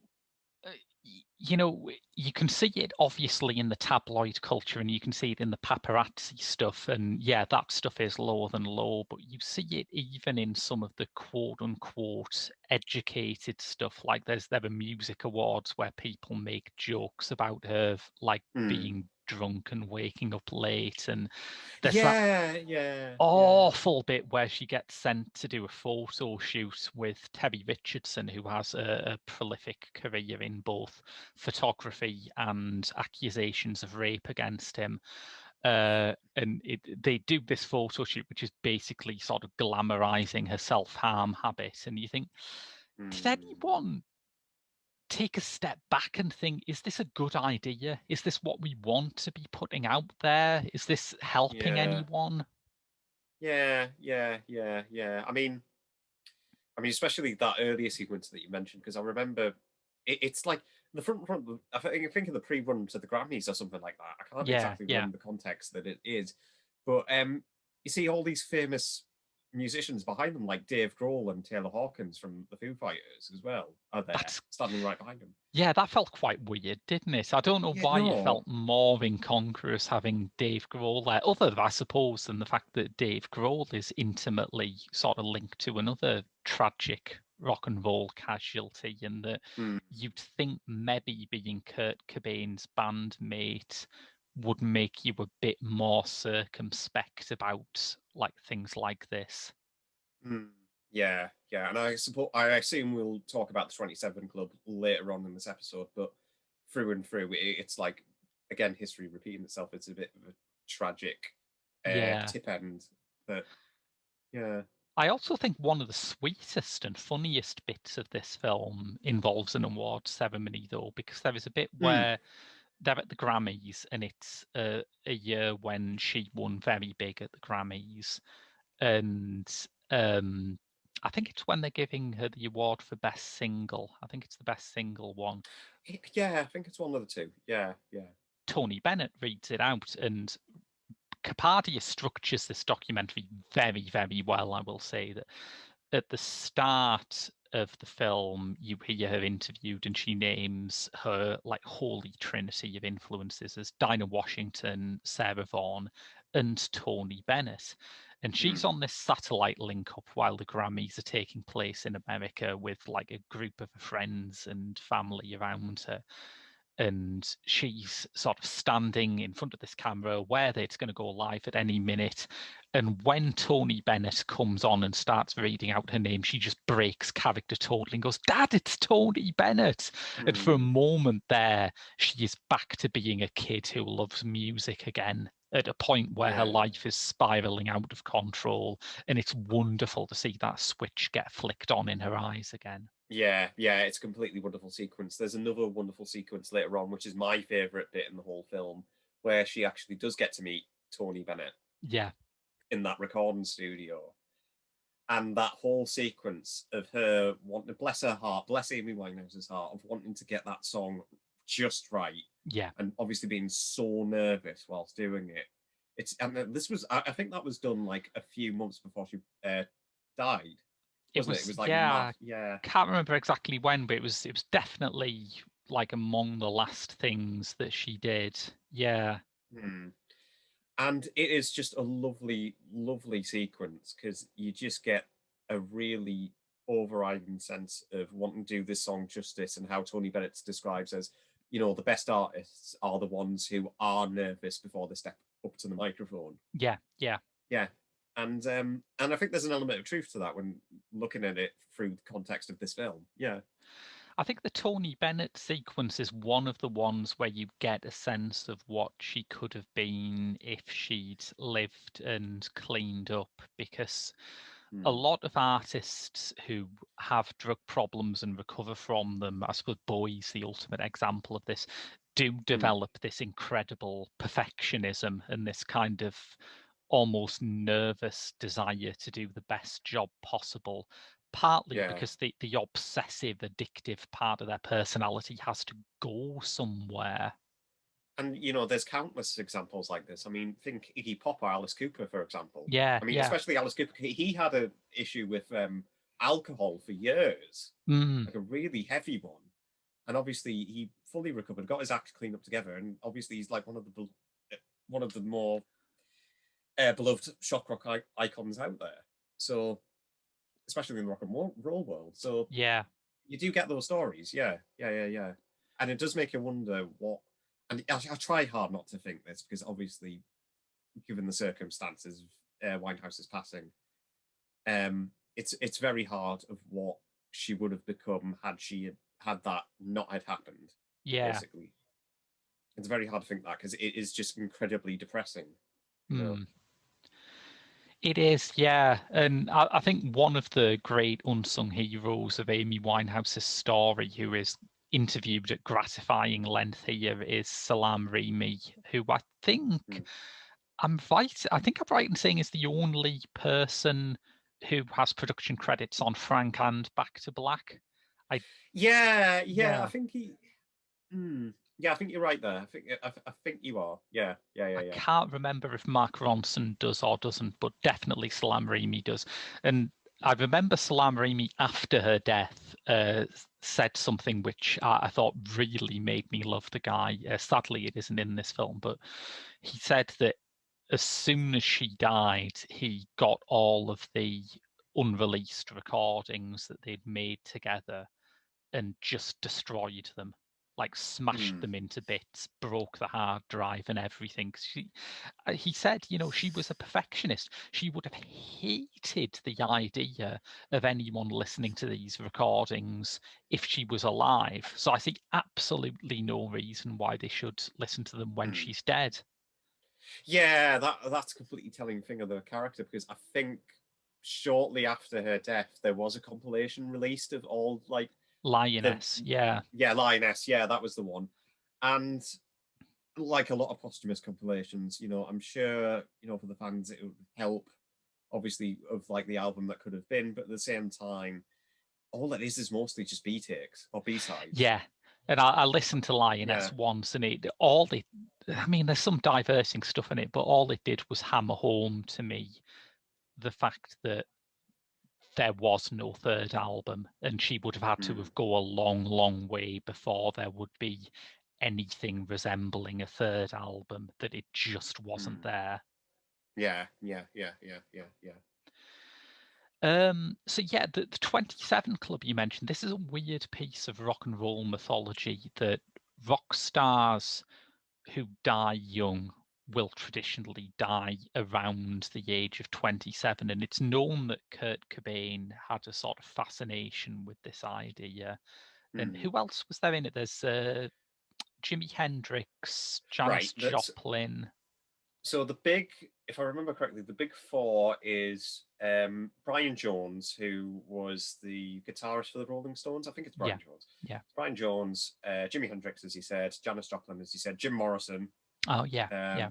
you can see it obviously in the tabloid culture and you can see it in the paparazzi stuff, and that stuff is lower than low, but you see it even in some of the quote unquote educated stuff. Like there are music awards where people make jokes about her like being drunk and waking up late, and there's that awful bit where she gets sent to do a photo shoot with Terry Richardson, who has a prolific career in both photography and accusations of rape against him. And they do this photo shoot, which is basically sort of glamorizing her self-harm habit. And you think, did anyone take a step back and think, is this a good idea? Is this what we want to be putting out there? Is this helping anyone? Yeah. I mean, especially that earlier sequence that you mentioned, because I remember it's like the front. I think of the pre-run to the Grammys or something like that. I can't Yeah, exactly yeah. remember the context that it is, but you see all these famous musicians behind them, like Dave Grohl and Taylor Hawkins from the Foo Fighters as well, are there That's standing right behind them. Yeah, that felt quite weird, didn't it? I don't know Yeah, why it no. felt more incongruous having Dave Grohl there, other, I suppose, than the fact that Dave Grohl is intimately sort of linked to another tragic rock and roll casualty, and that Mm. you'd think maybe being Kurt Cobain's bandmate would make you a bit more circumspect about like things like this. Mm. Yeah, yeah, and I assume we'll talk about the 27 Club later on in this episode, but through and through, it's like again history repeating itself. It's a bit of a tragic Yeah. tip end, but yeah. I also think one of the sweetest and funniest bits of this film involves an award ceremony, though, because there is a bit Mm. where they're at the Grammys, and it's a year when she won very big at the Grammys, and I think it's when they're giving her the award for best single. I think it's the best single one. Yeah, I think it's one of the two. Yeah, yeah. Tony Bennett reads it out, and Kapadia structures this documentary very, very well. I will say that at the start of the film, you hear her interviewed, and she names her like holy trinity of influences as Dinah Washington, Sarah Vaughan, and Tony Bennett. And she's Mm. on this satellite link up while the Grammys are taking place in America with like a group of friends and family around her, and she's sort of standing in front of this camera aware that it's going to go live at any minute. And when Tony Bennett comes on and starts reading out her name, she just breaks character totally and goes, "Dad, it's Tony Bennett." And for a Mm. moment there, she is back to being a kid who loves music again, at a point where her Yeah. life is spiraling out of control. And it's wonderful to see that switch get flicked on in her eyes again. Yeah, yeah, it's a completely wonderful sequence. There's another wonderful sequence later on, which is my favorite bit in the whole film, where she actually does get to meet Tony Bennett Yeah. in that recording studio. And that whole sequence of her wanting to bless her heart, bless Amy Winehouse's heart, of wanting to get that song just right, Yeah. and obviously being so nervous whilst doing it. And this was, I think that was done like a few months before she died, It wasn't it? It was, was like yeah, yeah. can't remember exactly when, but it was definitely like among the last things that she did. Yeah. Hmm. And it is just a lovely, lovely sequence because you just get a really overriding sense of wanting to do this song justice, and how Tony Bennett describes as, the best artists are the ones who are nervous before they step up to the microphone. Yeah. Yeah. Yeah. And I think there's an element of truth to that when looking at it through the context of this film. Yeah. I think the Tony Bennett sequence is one of the ones where you get a sense of what she could have been if she'd lived and cleaned up, because a Hmm. lot of artists who have drug problems and recover from them, I suppose Bowie's the ultimate example of this, do Hmm. develop this incredible perfectionism and this kind of almost nervous desire to do the best job possible, partly Yeah. because the obsessive, addictive part of their personality has to go somewhere. And there's countless examples like this. I mean, think Iggy Pop or Alice Cooper, for example. Yeah, I mean, yeah. especially Alice Cooper. He had an issue with alcohol for years, Mm, like a really heavy one. And obviously, he fully recovered, got his act cleaned up together, and obviously, he's like one of the more beloved shock rock icons out there. So, especially in the rock and roll world. So, yeah. you do get those stories. Yeah, yeah, yeah, yeah. And it does make you wonder what. And I try hard not to think this because obviously, given the circumstances of Winehouse's passing, it's very hard of what she would have become had she had that not had happened. Yeah. Basically, it's very hard to think that because it is just incredibly depressing. You know. Mm. It is, yeah. And I think one of the great unsung heroes of Amy Winehouse's story, who is interviewed at gratifying length here, is Salam Remy, who Mm. I think I'm right in saying is the only person who has production credits on Frank and Back to Black. I Yeah, yeah. I Yeah. think he. Yeah, I think you're right there. I think you are. Yeah. I can't remember if Mark Ronson does or doesn't, but definitely Salam Raimi does. And I remember Salam Raimi after her death said something which I thought really made me love the guy. Sadly, it isn't in this film, but he said that as soon as she died, he got all of the unreleased recordings that they'd made together and just destroyed them, like smashed them into bits, broke the hard drive and everything. He said, she was a perfectionist. She would have hated the idea of anyone listening to these recordings if she was alive. So I see absolutely no reason why they should listen to them when she's dead. Yeah, that's a completely telling thing of the character, because I think shortly after her death there was a compilation released of all like Lioness, yeah. Lioness, yeah, that was the one. And like a lot of posthumous compilations, I'm sure, for the fans it would help, obviously, of like the album that could have been, but at the same time, all it is mostly just B takes or B sides. Yeah. And I listened to Lioness once, and there's some diverting stuff in it, but all it did was hammer home to me the fact that there was no third album, and she would have had to have go a long, long way before there would be anything resembling a third album, that it just wasn't there. Yeah. So yeah, the 27 Club you mentioned, this is a weird piece of rock and roll mythology that rock stars who die young will traditionally die around the age of 27. And it's known that Kurt Cobain had a sort of fascination with this idea. And who else was there in it? There's Jimi Hendrix, Janis Joplin. So if I remember correctly, the big four is Brian Jones, who was the guitarist for the Rolling Stones. I think it's Brian Jones. Yeah. Brian Jones, Jimi Hendrix, as he said, Janis Joplin, as he said, Jim Morrison. Oh, yeah.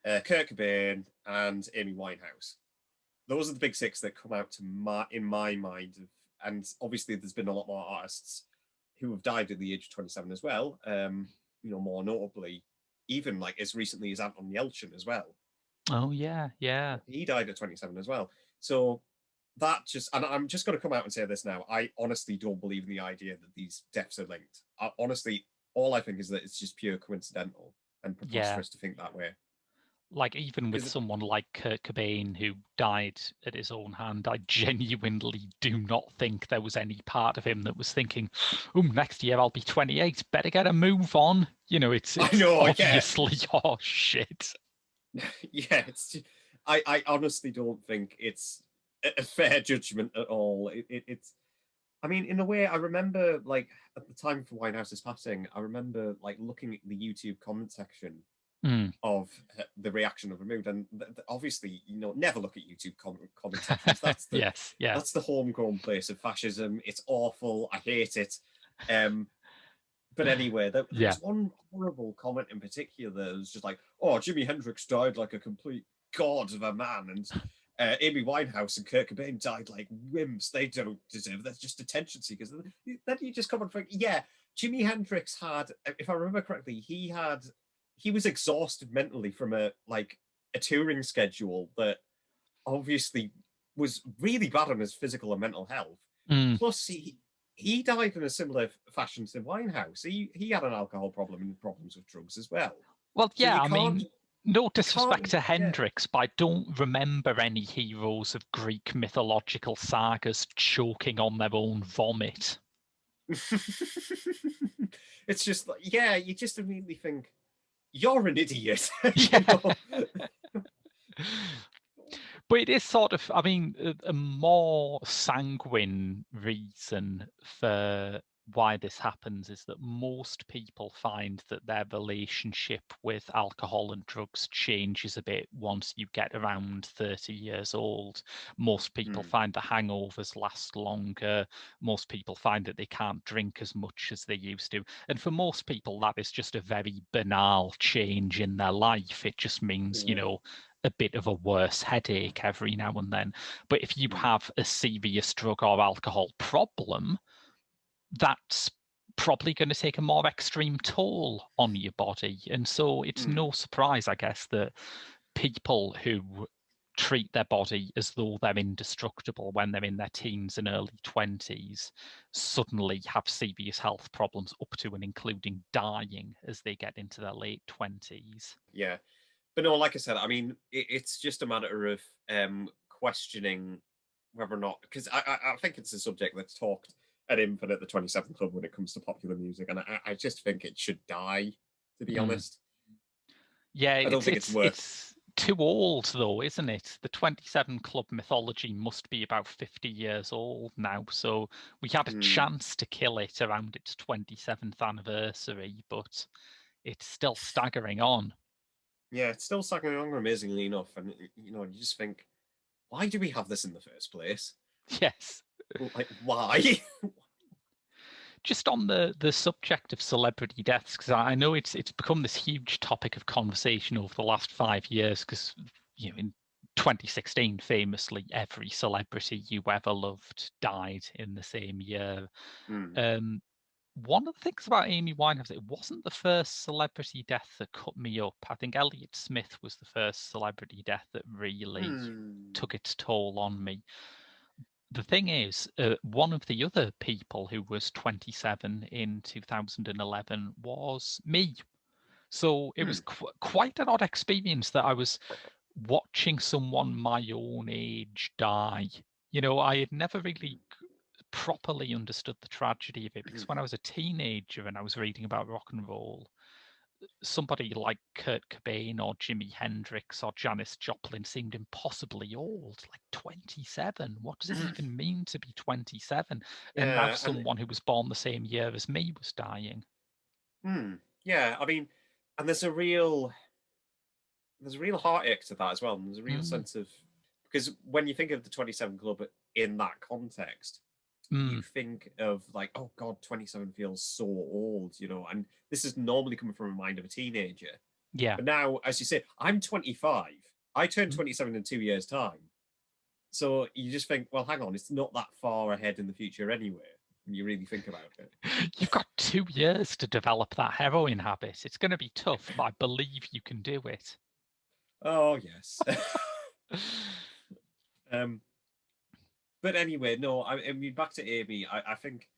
Kurt Cobain and Amy Winehouse. Those are the big six that come out in my mind. And obviously, there's been a lot more artists who have died at the age of 27 as well. More notably, even like as recently as Anton Yelchin as well. Oh, yeah. He died at 27 as well. So and I'm just going to come out and say this now. I honestly don't believe in the idea that these deaths are linked. Honestly, all I think is that it's just pure coincidental and preposterous to think that way. Like, even with someone like Kurt Cobain, who died at his own hand, I genuinely do not think there was any part of him that was thinking, next year I'll be 28, better get a move on. It's obviously horse shit. Yeah, I honestly don't think it's a fair judgment at all. It's, I mean, in a way, I remember, like, at the time for Winehouse's passing, I remember, like, looking at the YouTube comment section of the reaction of Removed, and obviously, never look at YouTube comment sections. That's the that's the homegrown place of fascism. It's awful. I hate it. But anyway, there was one horrible comment in particular that was just like, "Oh, Jimi Hendrix died like a complete god of a man, and Amy Winehouse and Kurt Cobain died like wimps. They don't deserve. That's just attention seekers." Then you just come and think, Jimi Hendrix had, if I remember correctly, he was exhausted mentally from a touring schedule that obviously was really bad on his physical and mental health. Plus, he died in a similar fashion to Winehouse. He had an alcohol problem and problems with drugs as well. Well, no disrespect to Hendrix, but I don't remember any heroes of Greek mythological sagas choking on their own vomit. It's just like, you just immediately think, you're an idiot. But it is sort of, a more sanguine reason for why this happens is that most people find that their relationship with alcohol and drugs changes a bit once you get around 30 years old. Most people find the hangovers last longer. Most people find that they can't drink as much as they used to. And for most people, that is just a very banal change in their life. It just means, a bit of a worse headache every now and then. But if you have a serious drug or alcohol problem, that's probably going to take a more extreme toll on your body. And so it's no surprise, I guess, that people who treat their body as though they're indestructible when they're in their teens and early 20s suddenly have serious health problems up to and including dying as they get into their late 20s. Yeah. But no, like I said, I mean, it's just a matter of questioning whether or not, because I think it's a subject that's talked ad infinitum at the 27 Club when it comes to popular music, and I just think it should die, to be honest. Yeah, I don't think it's worth. It's too old, though, isn't it? The 27 Club mythology must be about 50 years old now, so we had a chance to kill it around its 27th anniversary, but it's still staggering on. Yeah, it's still staggering on, amazingly enough, and you just think, why do we have this in the first place? Yes. Like, why? Just on the subject of celebrity deaths, because I know it's become this huge topic of conversation over the last 5 years, because in 2016, famously, every celebrity you ever loved died in the same year. One of the things about Amy Winehouse, it wasn't the first celebrity death that cut me up. I think Elliott Smith was the first celebrity death that really took its toll on me. The thing is, one of the other people who was 27 in 2011 was me. So it was quite an odd experience that I was watching someone my own age die. I had never really properly understood the tragedy of it, because when I was a teenager and I was reading about rock and roll, somebody like Kurt Cobain or Jimi Hendrix or Janis Joplin seemed impossibly old, like 27. What does it even mean to be 27? And now someone who was born the same year as me was dying. Yeah, I mean, and there's a real heartache to that as well. And there's a real sense of, because when you think of the 27 Club in that context, you think of like, oh God, 27 feels so old, and this is normally coming from a mind of a teenager. Yeah. But now, as you say, I'm 25. I turn 27 in 2 years' time. So you just think, well, hang on, it's not that far ahead in the future anyway, when you really think about it. You've got 2 years to develop that heroin habit. It's going to be tough, but I believe you can do it. Oh, yes. But anyway, no, I mean, back to Amy, I think,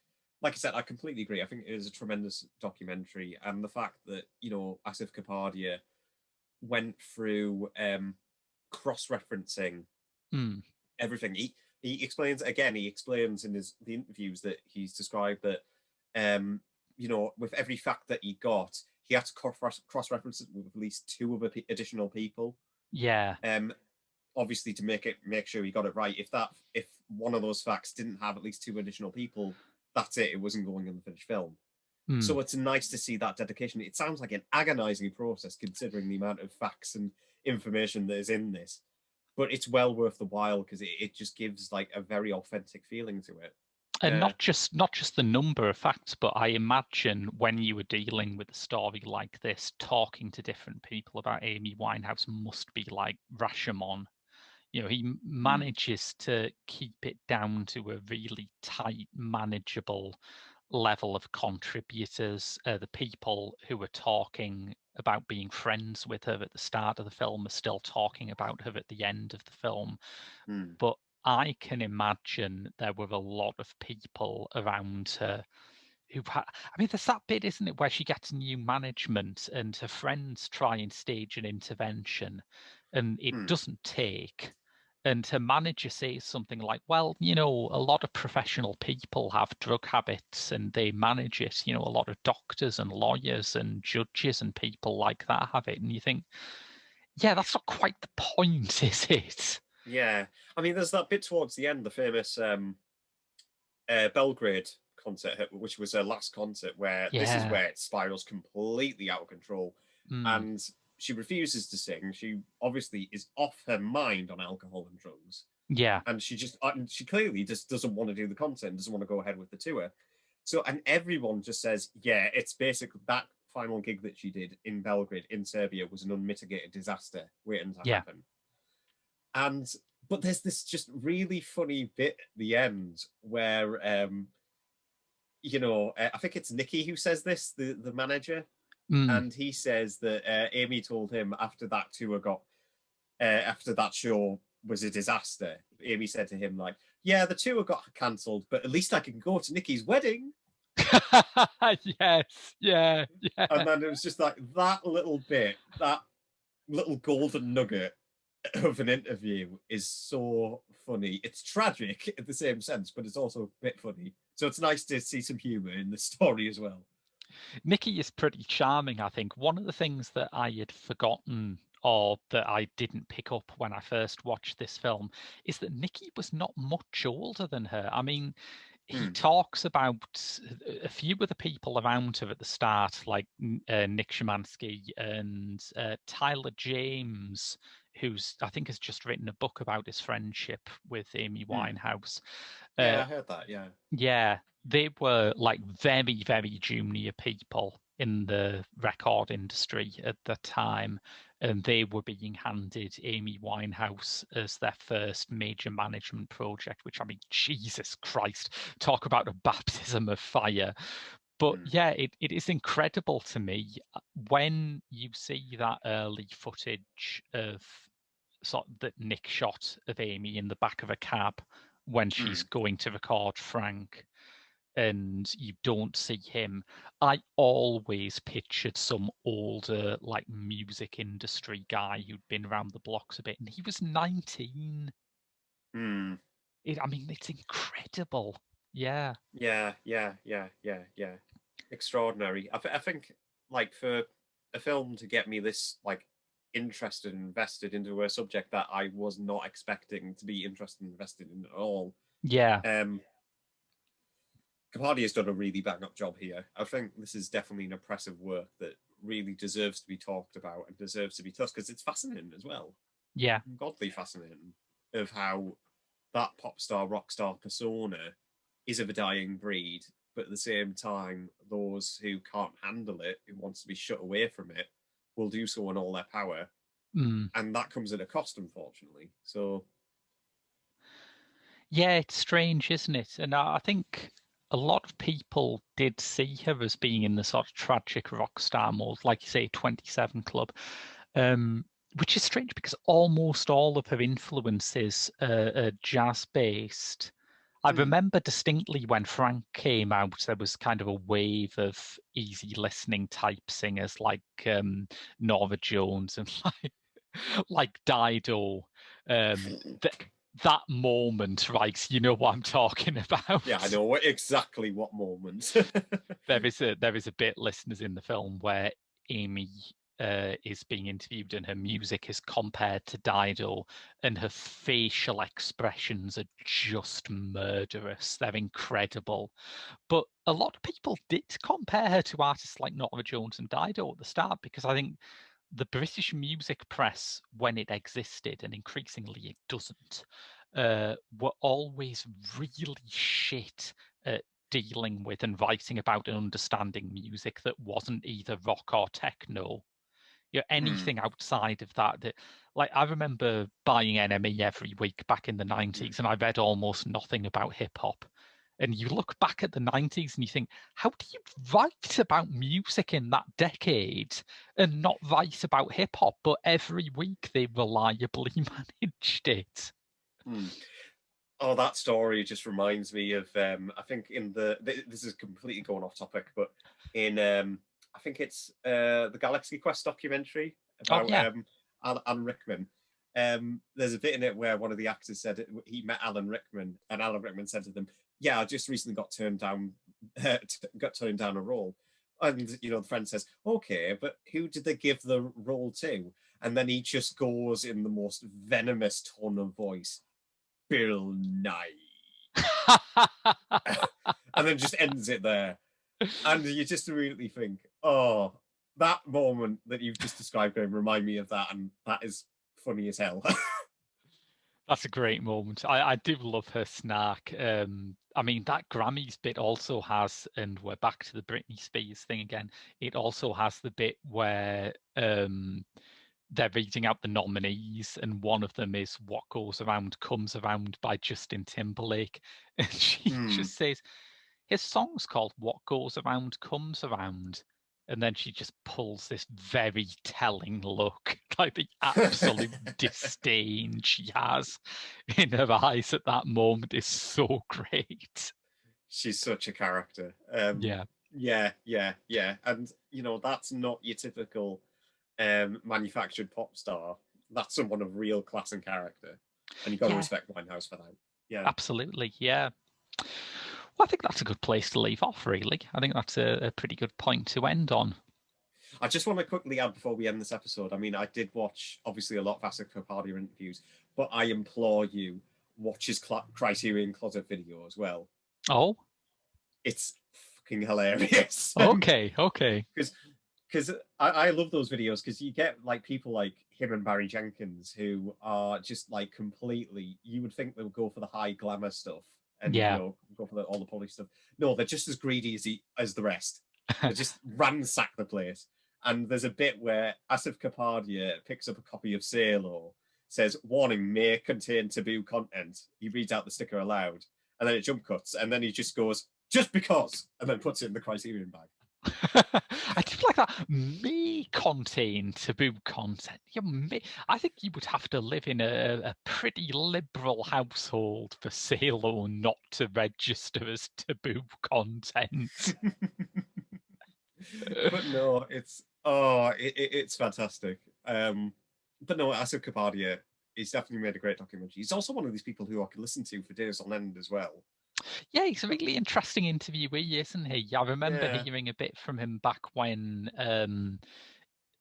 like I said, I completely agree. I think it is a tremendous documentary. And the fact that, Asif Kapadia went through cross-referencing everything. He explains in the interviews that he's described that, with every fact that he got, he had to cross-reference it with at least 2 other additional people. Yeah. Obviously to make sure he got it right. If one of those facts didn't have at least 2 additional people, that's it. It wasn't going in the finished film. So it's nice to see that dedication. It sounds like an agonizing process considering the amount of facts and information that is in this, but it's well worth the while because it just gives like a very authentic feeling to it. And not just the number of facts, but I imagine when you were dealing with a story like this, talking to different people about Amy Winehouse must be like Rashomon. He manages to keep it down to a really tight, manageable level of contributors. The people who were talking about being friends with her at the start of the film are still talking about her at the end of the film. But I can imagine there were a lot of people around her who I mean, there's that bit, isn't it, where she gets new management and her friends try and stage an intervention and it doesn't take. And her manager says something like, well, a lot of professional people have drug habits and they manage it. A lot of doctors and lawyers and judges and people like that have it. And you think, yeah, that's not quite the point, is it? Yeah. I mean, there's that bit towards the end, the famous Belgrade concert, which was her last concert, where this is where it spirals completely out of control. And she refuses to sing. She obviously is off her mind on alcohol and drugs. Yeah. And she clearly just doesn't want to do the concert and doesn't want to go ahead with the tour. So, and everyone just says, yeah, it's basically that final gig that she did in Belgrade in Serbia was an unmitigated disaster waiting to happen. But there's this just really funny bit at the end where I think it's Nikki who says this, the manager, Mm. and he says that Amy told him after that show was a disaster. Amy said to him like, "Yeah, the tour got cancelled, but at least I can go to Nikki's wedding." Yes, yeah, yeah. And then it was just like that little bit, that little golden nugget of an interview is so funny. It's tragic in the same sense, but it's also a bit funny. So it's nice to see some humor in the story as well. Nikki is pretty charming, I think. One of the things that I had forgotten or that I didn't pick up when I first watched this film is that Nikki was not much older than her. I mean, he talks about a few of the people around her at the start, like Nick Shymansky and Tyler James, who's I think has just written a book about his friendship with Amy Winehouse. Yeah, I heard that. Yeah. Yeah, they were like very, very junior people in the record industry at the time, and they were being handed Amy Winehouse as their first major management project, which I mean, Jesus Christ, talk about a baptism of fire. But yeah, it is incredible to me when you see that early footage of that Nick shot of Amy in the back of a cab when she's going to record Frank and you don't see him. I always pictured some older, like music industry guy who'd been around the blocks a bit, and he was 19. I mean, it's incredible. Yeah. Yeah. Extraordinary. I think, like, for a film to get me this, like, interested and invested into a subject that I was not expecting to be interested and invested in at all. Yeah. Kapadia's done a really bang up job here. I think this is definitely an impressive work that really deserves to be talked about and deserves to be touched because it's fascinating as well. Yeah. Godly fascinating of how that pop star, rock star persona is of a dying breed, but at the same time, those who can't handle it, who wants to be shut away from it, will do so in all their power. And that comes at a cost, unfortunately. So yeah, it's strange, isn't it? And I think a lot of people did see her as being in the sort of tragic rock star mold, like you say, 27 Club, which is strange because almost all of her influences are jazz based. I remember distinctly when Frank came out, there was kind of a wave of easy listening type singers like Norah Jones and like Dido. That moment, right? You know what I'm talking about. yeah, I know exactly what moment. There is a bit, listeners, in the film where Amy is being interviewed and her music is compared to Dido, and her facial expressions are just murderous. They're incredible. But a lot of people did compare her to artists like Norah Jones and Dido at the start because I think the British music press, when it existed, and increasingly it doesn't, were always really shit at dealing with and writing about and understanding music that wasn't either rock or techno. Anything outside of that, like I remember buying NME every week back in the 90s, and I read almost nothing about hip hop. And you look back at the 90s and you think, how do you write about music in that decade and not write about hip hop? But every week they reliably managed it. Oh, that story just reminds me of I think this is completely going off topic, but in I think it's the Galaxy Quest documentary about Alan Rickman. There's a bit in it where one of the actors said he met Alan Rickman, and Alan Rickman said to them, "Yeah, I just recently got turned down a role." And the friend says, "Okay, but who did they give the role to?" And then he just goes in the most venomous tone of voice, "Bill Nye," and then just ends it there. And you just immediately think, oh, that moment that you've just described going remind me of that, and that is funny as hell. That's a great moment. I do love her snark. I mean, that Grammys bit also has, and we're back to the Britney Spears thing again. It also has the bit where they're reading out the nominees, and one of them is "What Goes Around Comes Around" by Justin Timberlake, and she just says, his song's called What Goes Around Comes Around. And then she just pulls this very telling look, like the absolute disdain she has in her eyes at that moment is so great. She's such a character. Yeah. And that's not your typical manufactured pop star. That's someone of real class and character, and you've got to respect Winehouse for that. Yeah, absolutely. Yeah. Well, I think that's a good place to leave off, really. I think that's a pretty good point to end on. I just want to quickly add before we end this episode. I mean, I did watch obviously a lot of Asif Kapadia interviews, but I implore you, watch his Criterion Closet video as well. Oh, it's fucking hilarious. Okay. Because I love those videos because you get like people like him and Barry Jenkins who are just like completely. You would think they would go for the high glamour stuff and go for all the polished stuff. No, they're just as greedy as the rest. They just ransack the place. And there's a bit where Asif Kapadia picks up a copy of Sailor, says, "Warning, may contain taboo content." He reads out the sticker aloud, and then it jump cuts, and then he just goes, "Just because," and then puts it in the Criterion bag. I do like that. May contain taboo content. I think you would have to live in a pretty liberal household for Sailor not to register as taboo content. But no, it's fantastic. But no, Asif Kapadia, he's definitely made a great documentary. He's also one of these people who I can listen to for days on end as well. Yeah, he's a really interesting interviewee, isn't he? I remember hearing a bit from him back when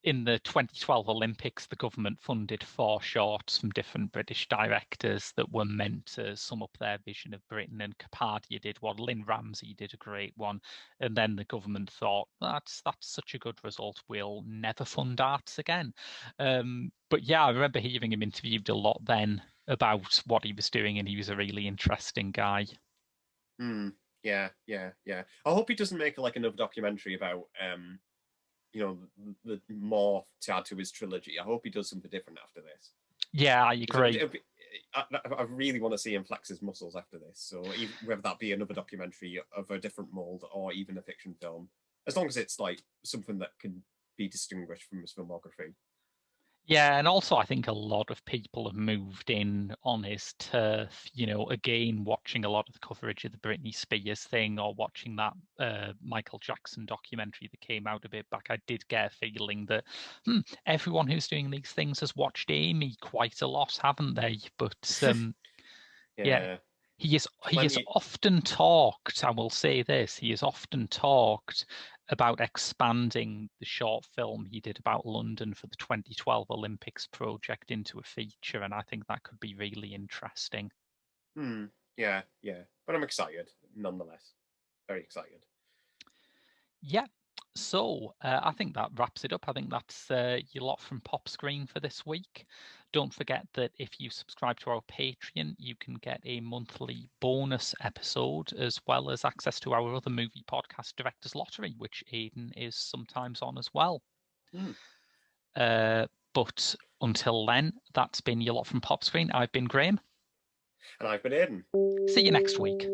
in the 2012 Olympics, the government funded 4 shorts from different British directors that were meant to sum up their vision of Britain. And Kapadia did one, Lynn Ramsey did a great one. And then the government thought, that's such a good result, we'll never fund arts again. But yeah, I remember hearing him interviewed a lot then about what he was doing, and he was a really interesting guy. Yeah. I hope he doesn't make like another documentary about the more to add to his trilogy. I hope he does something different after this. Yeah, I agree. I really want to see him flex his muscles after this. So whether that be another documentary of a different mold or even a fiction film, as long as it's like something that can be distinguished from his filmography. Yeah, and also I think a lot of people have moved in on his turf, again, watching a lot of the coverage of the Britney Spears thing or watching that Michael Jackson documentary that came out a bit back. I did get a feeling that everyone who's doing these things has watched Amy quite a lot, haven't they? But yeah. He has often talked, I will say this, he has often talked about expanding the short film he did about London for the 2012 Olympics project into a feature, and I think that could be really interesting. Yeah. But I'm excited, nonetheless. Very excited. Yeah. So I think that wraps it up. I think that's your lot from Pop Screen for this week. Don't forget that if you subscribe to our Patreon, you can get a monthly bonus episode as well as access to our other movie podcast, Director's Lottery, which Aidan is sometimes on as well. But until then, that's been your lot from Pop Screen. I've been Graham. And I've been Aidan. See you next week.